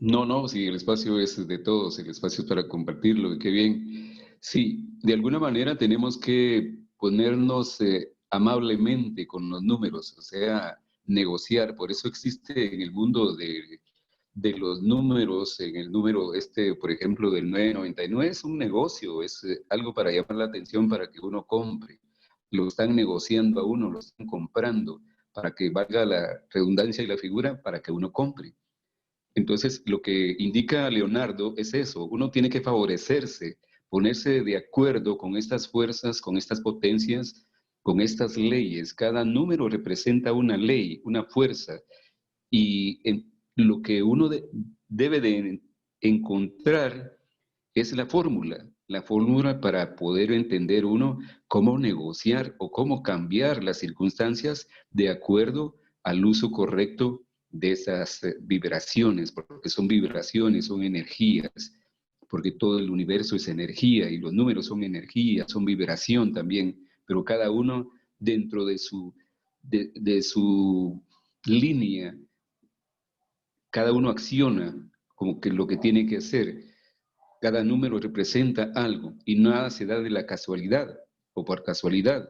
No, sí, el espacio es de todos, el espacio es para compartirlo, y qué bien. Sí, de alguna manera tenemos que ponernos amablemente con los números, o sea, negociar. Por eso existe en el mundo de los números, en el número por ejemplo, del 999, es un negocio, es algo para llamar la atención para que uno compre. Lo están negociando a uno, lo están comprando, para que valga la redundancia y la figura, para que uno compre. Entonces, lo que indica Leonardo es eso, uno tiene que favorecerse, ponerse de acuerdo con estas fuerzas, con estas potencias, con estas leyes. Cada número representa una ley, una fuerza, y lo que uno debe de encontrar es la fórmula para poder entender uno cómo negociar o cómo cambiar las circunstancias de acuerdo al uso correcto de esas vibraciones, porque son vibraciones, son energías, porque todo el universo es energía y los números son energía, son vibración también, pero cada uno dentro de su línea, cada uno acciona como que lo que tiene que hacer. Cada número representa algo y nada se da de la casualidad o por casualidad.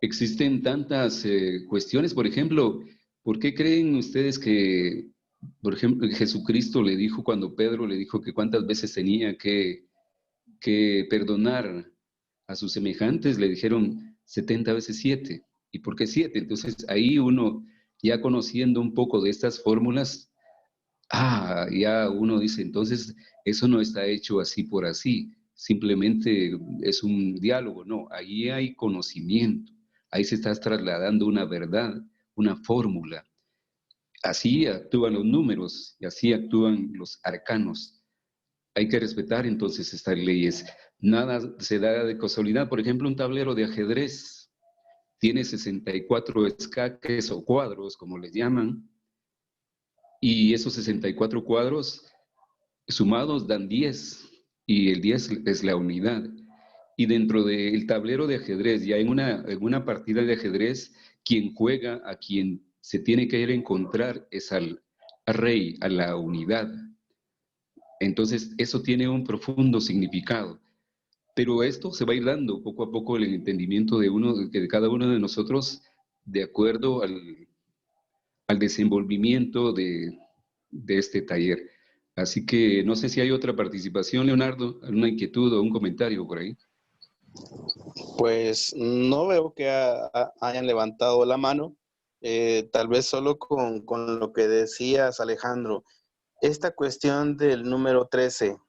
Existen tantas cuestiones, por ejemplo, ¿por qué creen ustedes que, por ejemplo, Jesucristo le dijo cuando Pedro le dijo que cuántas veces tenía que perdonar a sus semejantes? Le dijeron 70 veces 7. ¿Y por qué 7? Entonces ahí uno, ya conociendo un poco de estas fórmulas, ya uno dice, entonces eso no está hecho así por así, simplemente es un diálogo. No, ahí hay conocimiento, ahí se está trasladando una verdad, una fórmula. Así actúan los números y así actúan los arcanos. Hay que respetar entonces estas leyes. Nada se da de casualidad. Por ejemplo, un tablero de ajedrez tiene 64 escaques o cuadros, como les llaman, y esos 64 cuadros sumados dan 10, y el 10 es la unidad. Y dentro del tablero de ajedrez, ya en una partida de ajedrez, quien juega, a quien se tiene que ir a encontrar es al rey, a la unidad. Entonces, eso tiene un profundo significado. Pero esto se va a ir dando poco a poco el entendimiento de cada uno de nosotros de acuerdo al desenvolvimiento de este taller. Así que no sé si hay otra participación, Leonardo, alguna inquietud o un comentario por ahí. Pues no veo que hayan levantado la mano. Tal vez solo con lo que decías, Alejandro, esta cuestión del número 13,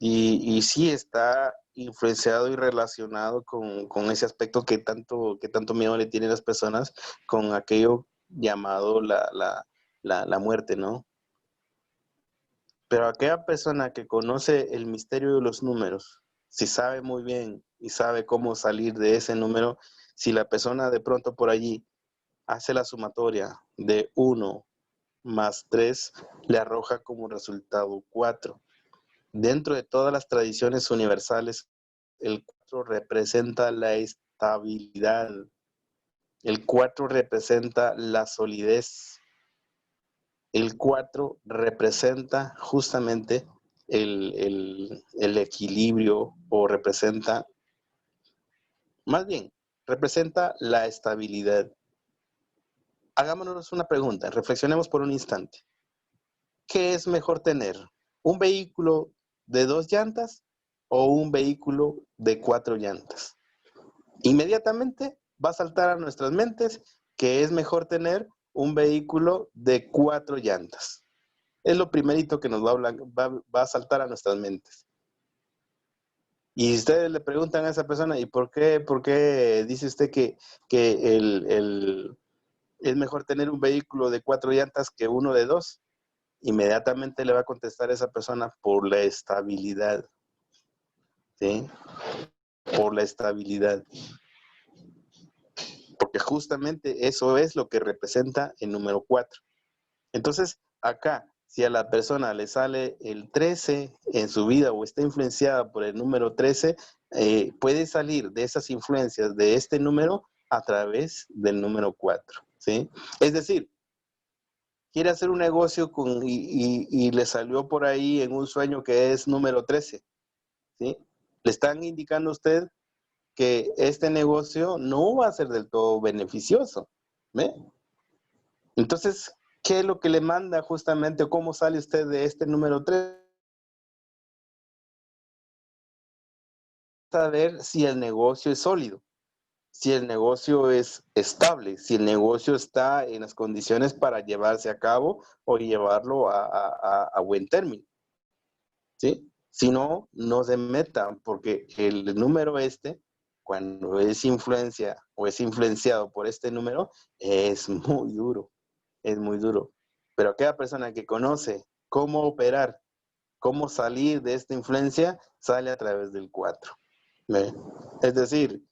y sí está influenciado y relacionado con ese aspecto que tanto miedo le tienen las personas con aquello llamado la muerte, ¿no? Pero aquella persona que conoce el misterio de los números, si sabe muy bien y sabe cómo salir de ese número, si la persona de pronto por allí hace la sumatoria de 1 más 3, le arroja como resultado 4. Dentro de todas las tradiciones universales, el 4 representa la estabilidad. El 4 representa la solidez. El 4 representa justamente el equilibrio, o representa, más bien, representa la estabilidad. Hagámonos una pregunta, reflexionemos por un instante. ¿Qué es mejor tener? ¿Un vehículo de 2 llantas o un vehículo de 4 llantas? Inmediatamente va a saltar a nuestras mentes que es mejor tener un vehículo de 4 llantas. Es lo primerito que nos va a saltar a nuestras mentes. Y si ustedes le preguntan a esa persona, ¿y por qué dice usted que es mejor tener un vehículo de 4 llantas que uno de 2? Inmediatamente le va a contestar a esa persona: por la estabilidad. ¿Sí? Por la estabilidad. Porque justamente eso es lo que representa el número 4. Entonces, acá, si a la persona le sale el 13 en su vida o está influenciada por el número 13, puede salir de esas influencias de este número a través del número 4. ¿Sí? Es decir, quiere hacer un negocio y le salió por ahí en un sueño que es número 13. ¿Sí? Le están indicando a usted que este negocio no va a ser del todo beneficioso. ¿Ve? Entonces, ¿qué es lo que le manda justamente, o cómo sale usted de este número 3? Saber si el negocio es sólido, si el negocio es estable, si el negocio está en las condiciones para llevarse a cabo o llevarlo a buen término. ¿Sí? Si no, no se metan, porque el número cuando es influencia o es influenciado por este número, es muy duro, es muy duro. Pero aquella persona que conoce cómo operar, cómo salir de esta influencia, sale a través del 4. ¿Ve? Es decir,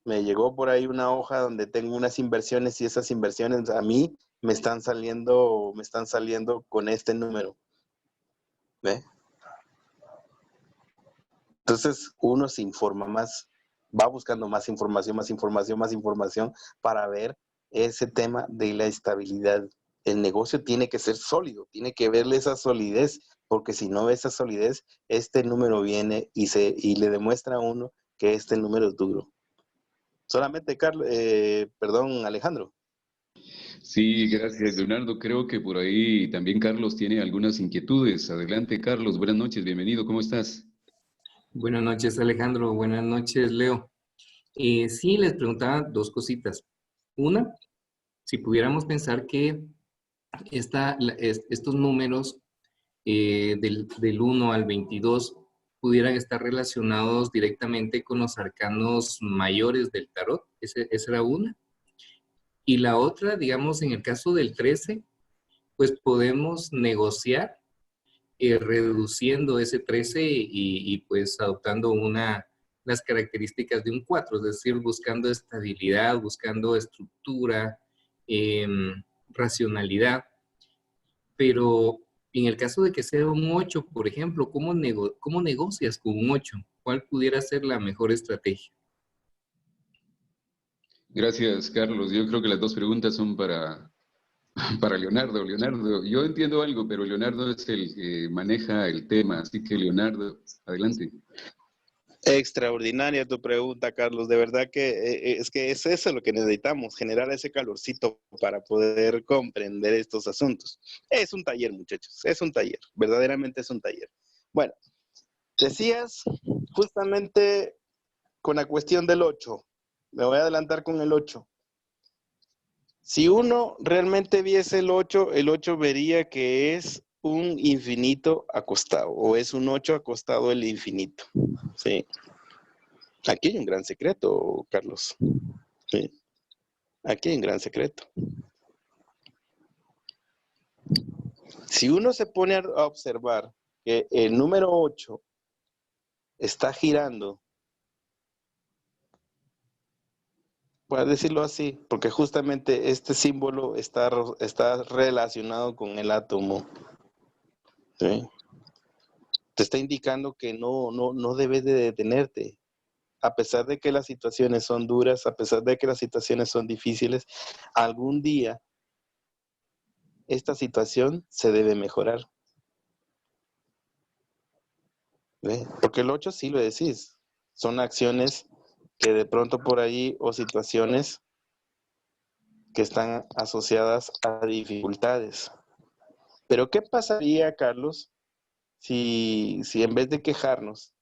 me llegó por ahí una hoja donde tengo unas inversiones y esas inversiones a mí me están saliendo con este número. ¿Ve? Entonces uno se informa más, va buscando más información, más información, más información para ver ese tema de la estabilidad. El negocio tiene que ser sólido, tiene que verle esa solidez, porque si no ve esa solidez, este número viene y le demuestra a uno que este número es duro. Solamente, Alejandro. Sí, gracias, Leonardo. Creo que por ahí también Carlos tiene algunas inquietudes. Adelante, Carlos. Buenas noches, bienvenido. ¿Cómo estás? Buenas noches, Alejandro. Buenas noches, Leo. Sí, les preguntaba dos cositas. Una, si pudiéramos pensar que estos números del 1 al 22 pudieran estar relacionados directamente con los arcanos mayores del tarot. Esa era una. Y la otra, digamos, en el caso del 13, pues podemos negociar reduciendo ese 13 y pues adoptando las características de un 4, es decir, buscando estabilidad, buscando estructura, racionalidad. Pero en el caso de que sea un 8, por ejemplo, ¿cómo negocias con un 8? ¿Cuál pudiera ser la mejor estrategia? Gracias, Carlos. Yo creo que las dos preguntas son para Leonardo. Leonardo, yo entiendo algo, pero Leonardo es el que maneja el tema, así que Leonardo, adelante. Extraordinaria tu pregunta, Carlos. De verdad que es eso lo que necesitamos, generar ese calorcito para poder comprender estos asuntos. Es un taller, muchachos, es un taller, verdaderamente es un taller. Bueno, decías justamente con la cuestión del 8. Me voy a adelantar con el 8. Si uno realmente viese el 8 vería que es un infinito acostado, o es un 8 acostado el infinito. Sí. Aquí hay un gran secreto, Carlos. Sí. Aquí hay un gran secreto. Si uno se pone a observar que el número 8 está girando, voy a decirlo así, porque justamente este símbolo está relacionado con el átomo. ¿Sí? Te está indicando que no debes de detenerte. A pesar de que las situaciones son duras, a pesar de que las situaciones son difíciles, algún día esta situación se debe mejorar. ¿Ve? Porque el 8 sí lo decís, son acciones que de pronto por ahí o situaciones que están asociadas a dificultades. Pero ¿qué pasaría, Carlos, si en vez de quejarnos,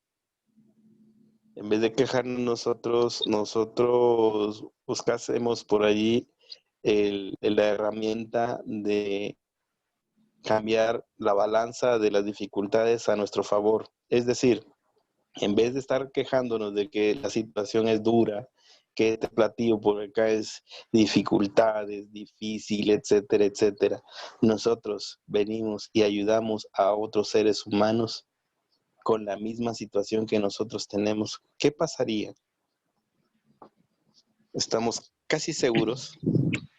nosotros buscásemos por allí la herramienta de cambiar la balanza de las dificultades a nuestro favor? Es decir, en vez de estar quejándonos de que la situación es dura, que este platillo por acá es dificultades, difícil, etcétera, etcétera, nosotros venimos y ayudamos a otros seres humanos con la misma situación que nosotros tenemos. ¿Qué pasaría? Estamos casi seguros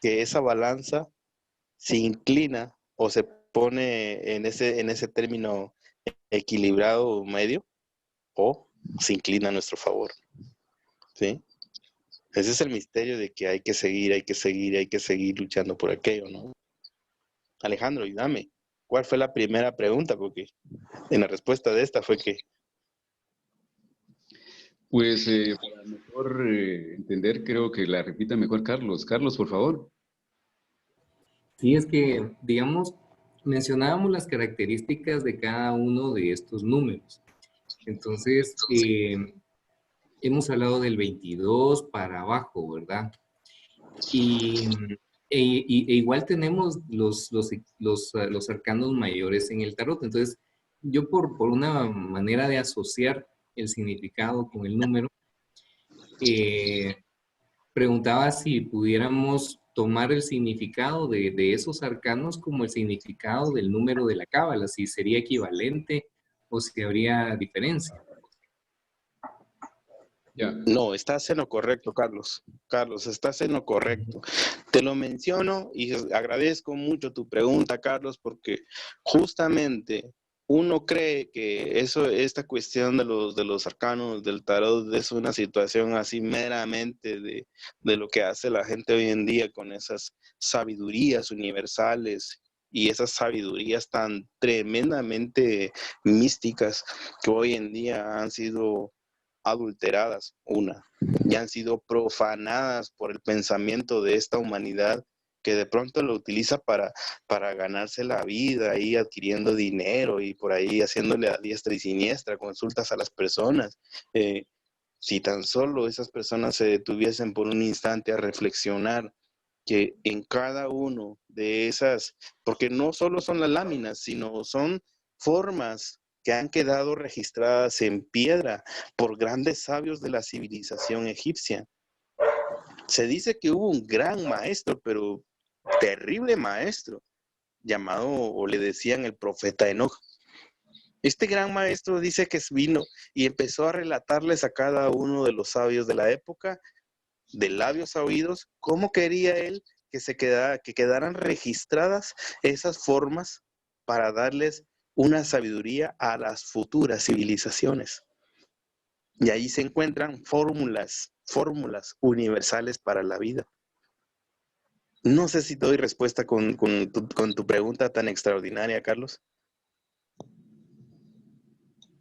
que esa balanza se inclina o se pone en ese término equilibrado medio, o se inclina a nuestro favor. ¿Sí? Ese es el misterio de que hay que seguir luchando por aquello, ¿no? Alejandro, ayúdame. ¿Cuál fue la primera pregunta? Porque en la respuesta de esta fue que... Pues para mejor entender, creo que la repita mejor Carlos. Carlos, por favor. Sí, es que, digamos, mencionábamos las características de cada uno de estos números. Entonces, hemos hablado del 22 para abajo, ¿verdad? Y, igual tenemos los arcanos mayores en el tarot. Entonces, yo por una manera de asociar el significado con el número, preguntaba si pudiéramos tomar el significado de esos arcanos como el significado del número de la cábala, si sería equivalente o si habría diferencia. Ya. No, estás en lo correcto, Carlos. Carlos, estás en lo correcto. Te lo menciono y agradezco mucho tu pregunta, Carlos, porque justamente uno cree que esta cuestión de los arcanos del tarot es una situación así meramente de lo que hace la gente hoy en día con esas sabidurías universales y esas sabidurías tan tremendamente místicas que hoy en día han sido adulteradas, y han sido profanadas por el pensamiento de esta humanidad que de pronto lo utiliza para ganarse la vida y adquiriendo dinero y por ahí haciéndole a diestra y siniestra consultas a las personas. Si tan solo esas personas se detuviesen por un instante a reflexionar que en cada uno de esas, porque no solo son las láminas, sino son formas que han quedado registradas en piedra por grandes sabios de la civilización egipcia. Se dice que hubo un gran maestro, pero terrible maestro, llamado, o le decían, el profeta Enoch. Este gran maestro dice que vino y empezó a relatarles a cada uno de los sabios de la época, de labios a oídos, cómo quería él que quedaran registradas esas formas para darles una sabiduría a las futuras civilizaciones. Y ahí se encuentran fórmulas universales para la vida. No sé si te doy respuesta con tu pregunta tan extraordinaria, Carlos.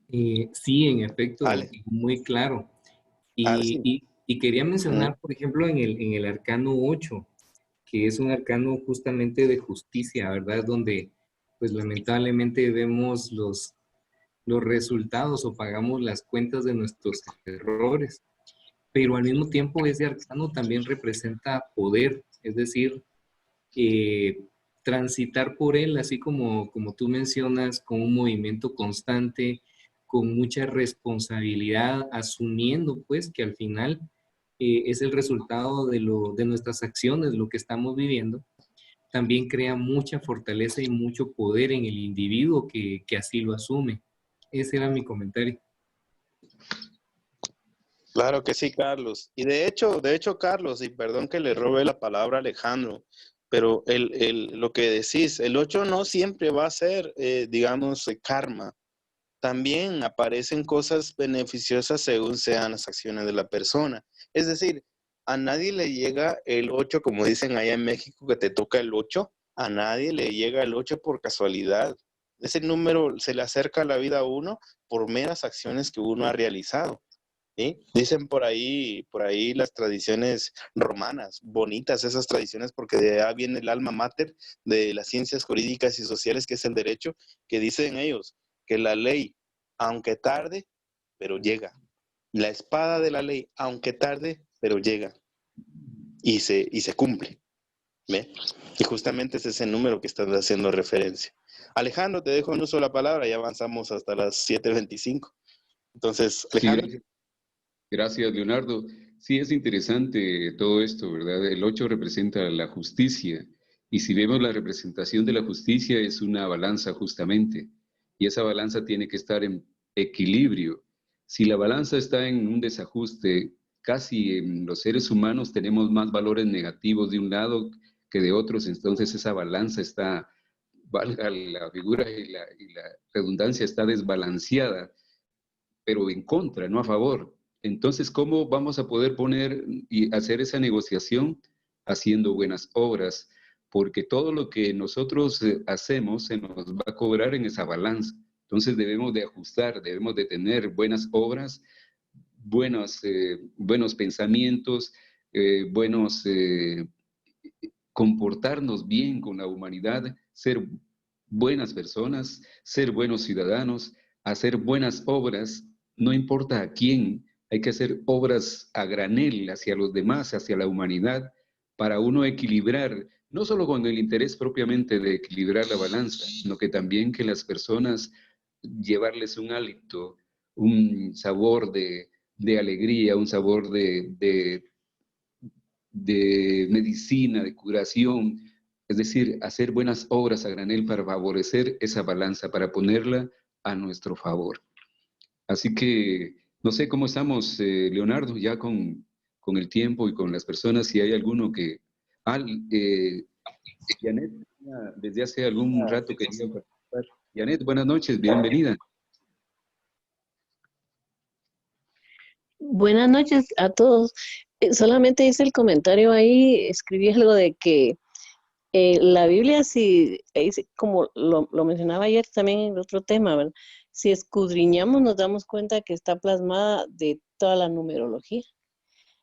Sí, en efecto, Ale, muy claro. sí. Y quería Mm. mencionar, por ejemplo, en el arcano 8, que es un arcano justamente de justicia, ¿verdad? Donde, pues lamentablemente vemos los resultados o pagamos las cuentas de nuestros errores. Pero al mismo tiempo ese arcano también representa poder, es decir, eh, transitar por él, así como tú mencionas, con un movimiento constante, con mucha responsabilidad, asumiendo pues que al final es el resultado de nuestras acciones, lo que estamos viviendo, también crea mucha fortaleza y mucho poder en el individuo que así lo asume. Ese era mi comentario. Claro que sí, Carlos. Y de hecho, Carlos, y perdón que le robe la palabra a Alejandro, pero lo que decís, el 8 no siempre va a ser, digamos, karma. También aparecen cosas beneficiosas según sean las acciones de la persona. Es decir, a nadie le llega el 8, como dicen allá en México, que te toca el 8. A nadie le llega el 8 por casualidad. Ese número se le acerca a la vida a uno por meras acciones que uno ha realizado. ¿Sí? Dicen por ahí las tradiciones romanas, bonitas esas tradiciones, porque de allá viene el alma mater de las ciencias jurídicas y sociales, que es el derecho, que dicen ellos que la ley, aunque tarde, pero llega. La espada de la ley, aunque tarde, pero llega y se cumple. ¿Ve? Y justamente es ese número que estás haciendo referencia. Alejandro, te dejo en uso la palabra, ya avanzamos hasta las 7:25. Entonces, Sí, Alejandro. gracias. Gracias, Leonardo. Sí, es interesante todo esto, ¿verdad? El 8 representa la justicia y si vemos la representación de la justicia es una balanza justamente y esa balanza tiene que estar en equilibrio. Si la balanza está en un desajuste, casi en los seres humanos tenemos más valores negativos de un lado que de otros, entonces esa balanza está, valga la figura y la redundancia, está desbalanceada pero en contra, no a favor. Entonces, ¿cómo vamos a poder poner y hacer esa negociación? Haciendo buenas obras, porque todo lo que nosotros hacemos se nos va a cobrar en esa balanza. Entonces debemos de ajustar, debemos de tener buenas obras, buenos pensamientos, buenos comportarnos bien con la humanidad, ser buenas personas, ser buenos ciudadanos, hacer buenas obras, no importa a quién, hay que hacer obras a granel hacia los demás, hacia la humanidad, para uno equilibrar, no solo con el interés propiamente de equilibrar la balanza, sino que también que las personas llevarles un hálito, un sabor de alegría, un sabor de medicina, de curación, es decir, hacer buenas obras a granel para favorecer esa balanza, para ponerla a nuestro favor. Así que no sé cómo estamos, Leonardo, ya con el tiempo y con las personas, si hay alguno que... Ah, Janet, desde hace algún rato quería participar. Janet, buenas noches, bienvenida. Buenas noches a todos. Solamente hice el comentario ahí, escribí algo de que la Biblia, si, como lo mencionaba ayer también en otro tema, ¿verdad? Si escudriñamos nos damos cuenta que está plasmada de toda la numerología.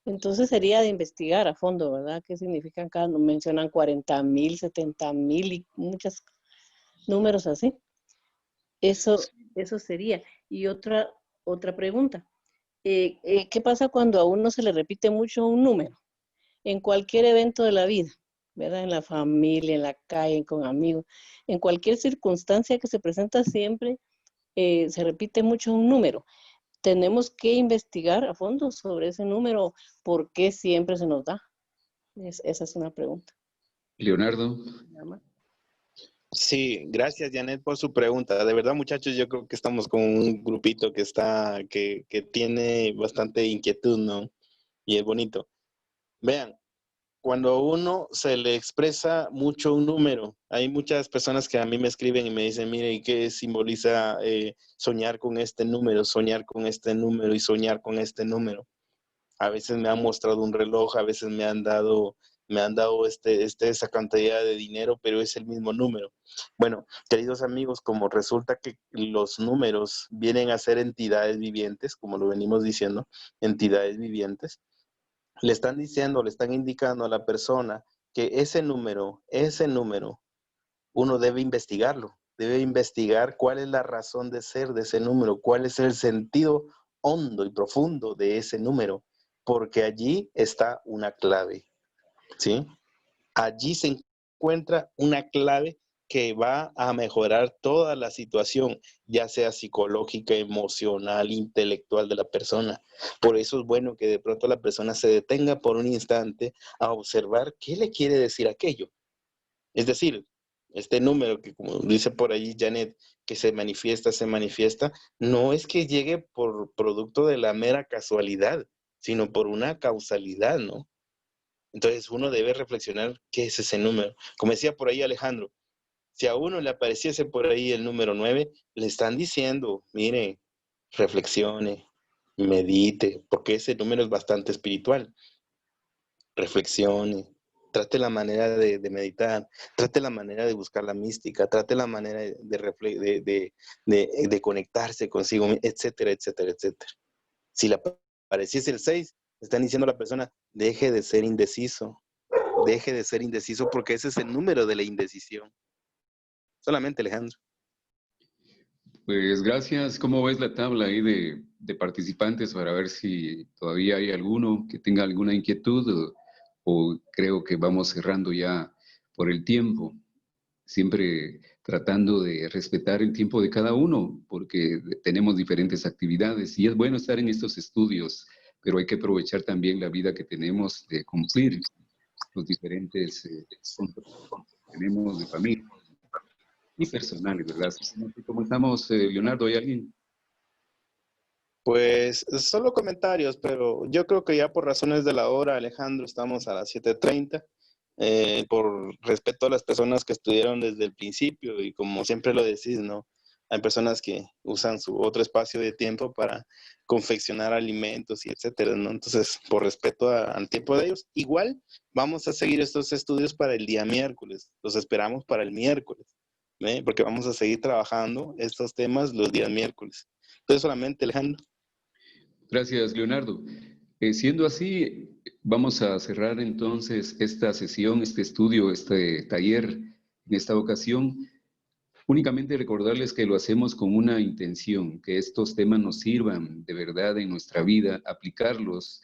Entonces sería de investigar a fondo, ¿verdad? ¿Qué significan cada? Mencionan 40,000, 70,000 y muchos números así. Eso sería. Y otra pregunta. ¿Qué pasa cuando a uno se le repite mucho un número? En cualquier evento de la vida, ¿verdad? En la familia, en la calle, con amigos, en cualquier circunstancia que se presenta siempre, se repite mucho un número. Tenemos que investigar a fondo sobre ese número, por qué siempre se nos da. Esa es una pregunta. Leonardo. Sí, gracias Janet por su pregunta. De verdad, muchachos, yo creo que estamos con un grupito que tiene bastante inquietud, ¿no? Y es bonito. Vean, cuando a uno se le expresa mucho un número, hay muchas personas que a mí me escriben y me dicen, mire, ¿y qué simboliza soñar con este número, soñar con este número y soñar con este número? A veces me han mostrado un reloj, a veces me han dado me han dado esa cantidad de dinero, pero es el mismo número. Bueno, queridos amigos, como resulta que los números vienen a ser entidades vivientes, como lo venimos diciendo, entidades vivientes, le están diciendo, le están indicando a la persona que ese número, uno debe investigarlo, debe investigar cuál es la razón de ser de ese número, cuál es el sentido hondo y profundo de ese número, porque allí está una clave, ¿sí? Allí se encuentra una clave que va a mejorar toda la situación, ya sea psicológica, emocional, intelectual de la persona. Por eso es bueno que de pronto la persona se detenga por un instante a observar qué le quiere decir aquello. Es decir, este número que, como dice por ahí Janet, que se manifiesta, no es que llegue por producto de la mera casualidad, sino por una causalidad, ¿no? Entonces uno debe reflexionar qué es ese número. Como decía por ahí Alejandro, si a uno le apareciese por ahí el número 9, le están diciendo, mire, reflexione, medite, porque ese número es bastante espiritual. Reflexione, trate la manera de meditar, trate la manera de buscar la mística, trate la manera de conectarse consigo, etcétera, etcétera, etcétera. Si le apareciese el 6, están diciendo a la persona, deje de ser indeciso porque ese es el número de la indecisión. Solamente, Alejandro. Pues gracias. ¿Cómo ves la tabla ahí de participantes para ver si todavía hay alguno que tenga alguna inquietud o creo que vamos cerrando ya por el tiempo? Siempre tratando de respetar el tiempo de cada uno, porque tenemos diferentes actividades y es bueno estar en estos estudios, pero hay que aprovechar también la vida que tenemos de cumplir los diferentes compromisos que tenemos de familia y personales, ¿verdad? ¿Cómo estamos, Leonardo? ¿Hay alguien? Pues solo comentarios, pero yo creo que ya por razones de la hora, Alejandro, estamos a las 7:30. Por respeto a las personas que estuvieron desde el principio y como siempre lo decís, ¿no? Hay personas que usan su otro espacio de tiempo para confeccionar alimentos y etcétera, ¿no? Entonces, por respeto al tiempo de ellos, igual vamos a seguir estos estudios para el día miércoles. Los esperamos para el miércoles, ¿ve? Porque vamos a seguir trabajando estos temas los días miércoles. Entonces, solamente, Alejandro. Gracias, Leonardo. Siendo así, vamos a cerrar entonces esta sesión, este estudio, este taller en esta ocasión. Únicamente recordarles que lo hacemos con una intención, que estos temas nos sirvan de verdad en nuestra vida, aplicarlos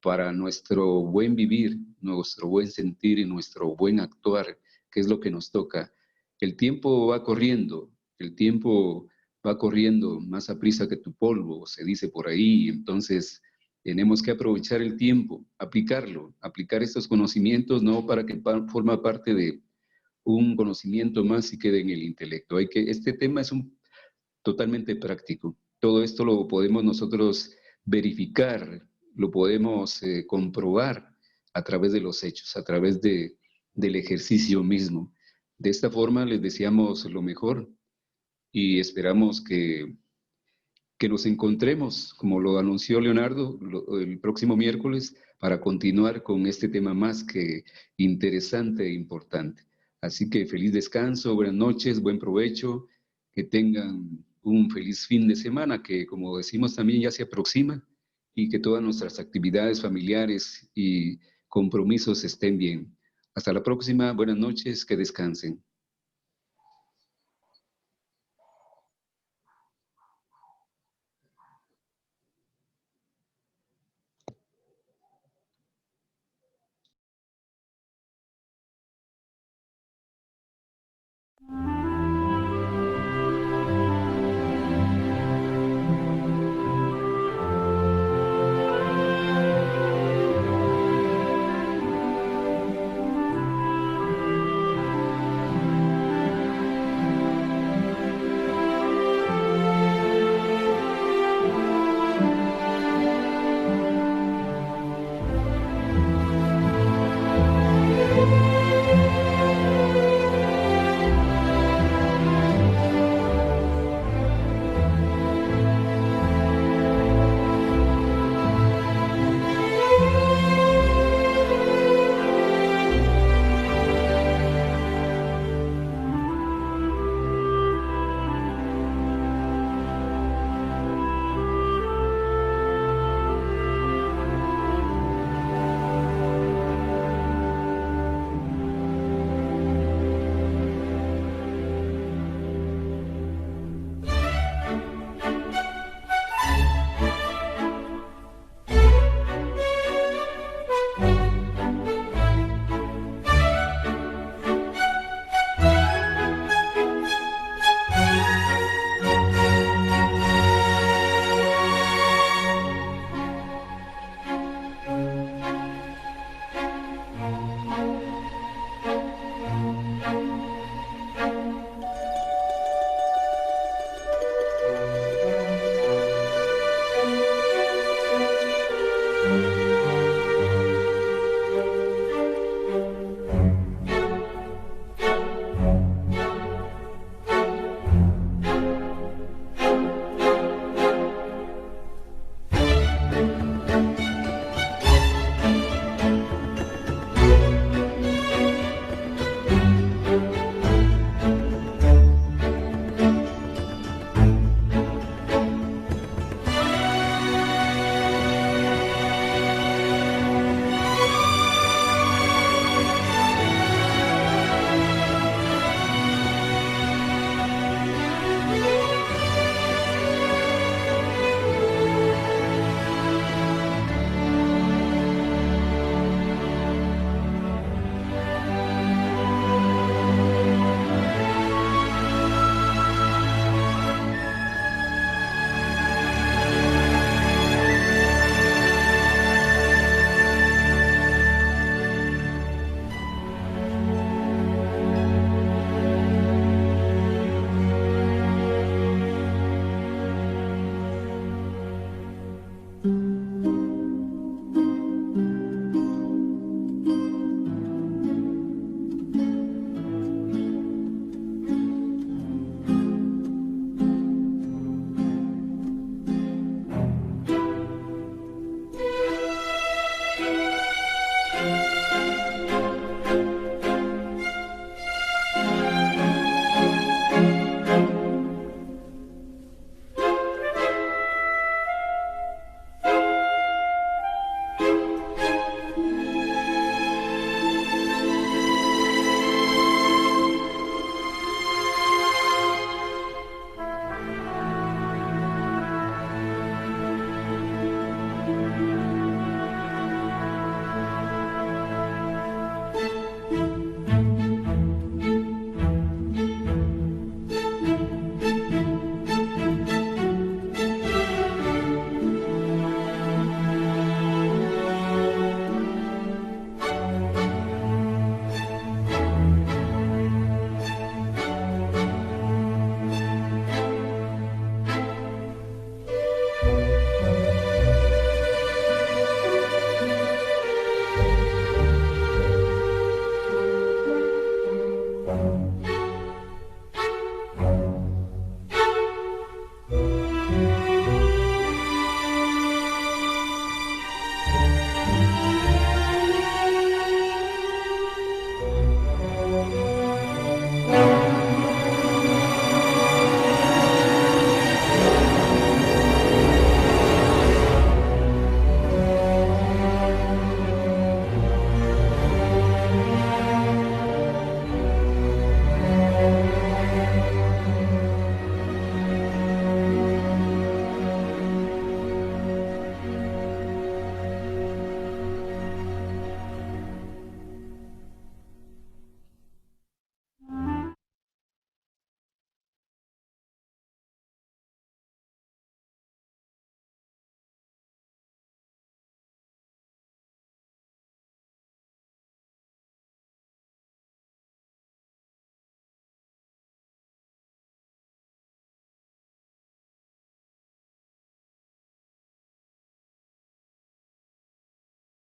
para nuestro buen vivir, nuestro buen sentir y nuestro buen actuar, que es lo que nos toca. El tiempo va corriendo, el tiempo va corriendo más aprisa que tu polvo, se dice por ahí, entonces tenemos que aprovechar el tiempo, aplicarlo, aplicar estos conocimientos no para que forma parte de un conocimiento más y quede en el intelecto. Este tema es totalmente práctico. Todo esto lo podemos nosotros verificar, lo podemos comprobar a través de los hechos, a través del ejercicio mismo. De esta forma les deseamos lo mejor y esperamos que nos encontremos, como lo anunció Leonardo, el próximo miércoles para continuar con este tema más que interesante e importante. Así que feliz descanso, buenas noches, buen provecho, que tengan un feliz fin de semana, que como decimos también ya se aproxima, y que todas nuestras actividades familiares y compromisos estén bien. Hasta la próxima, buenas noches, que descansen.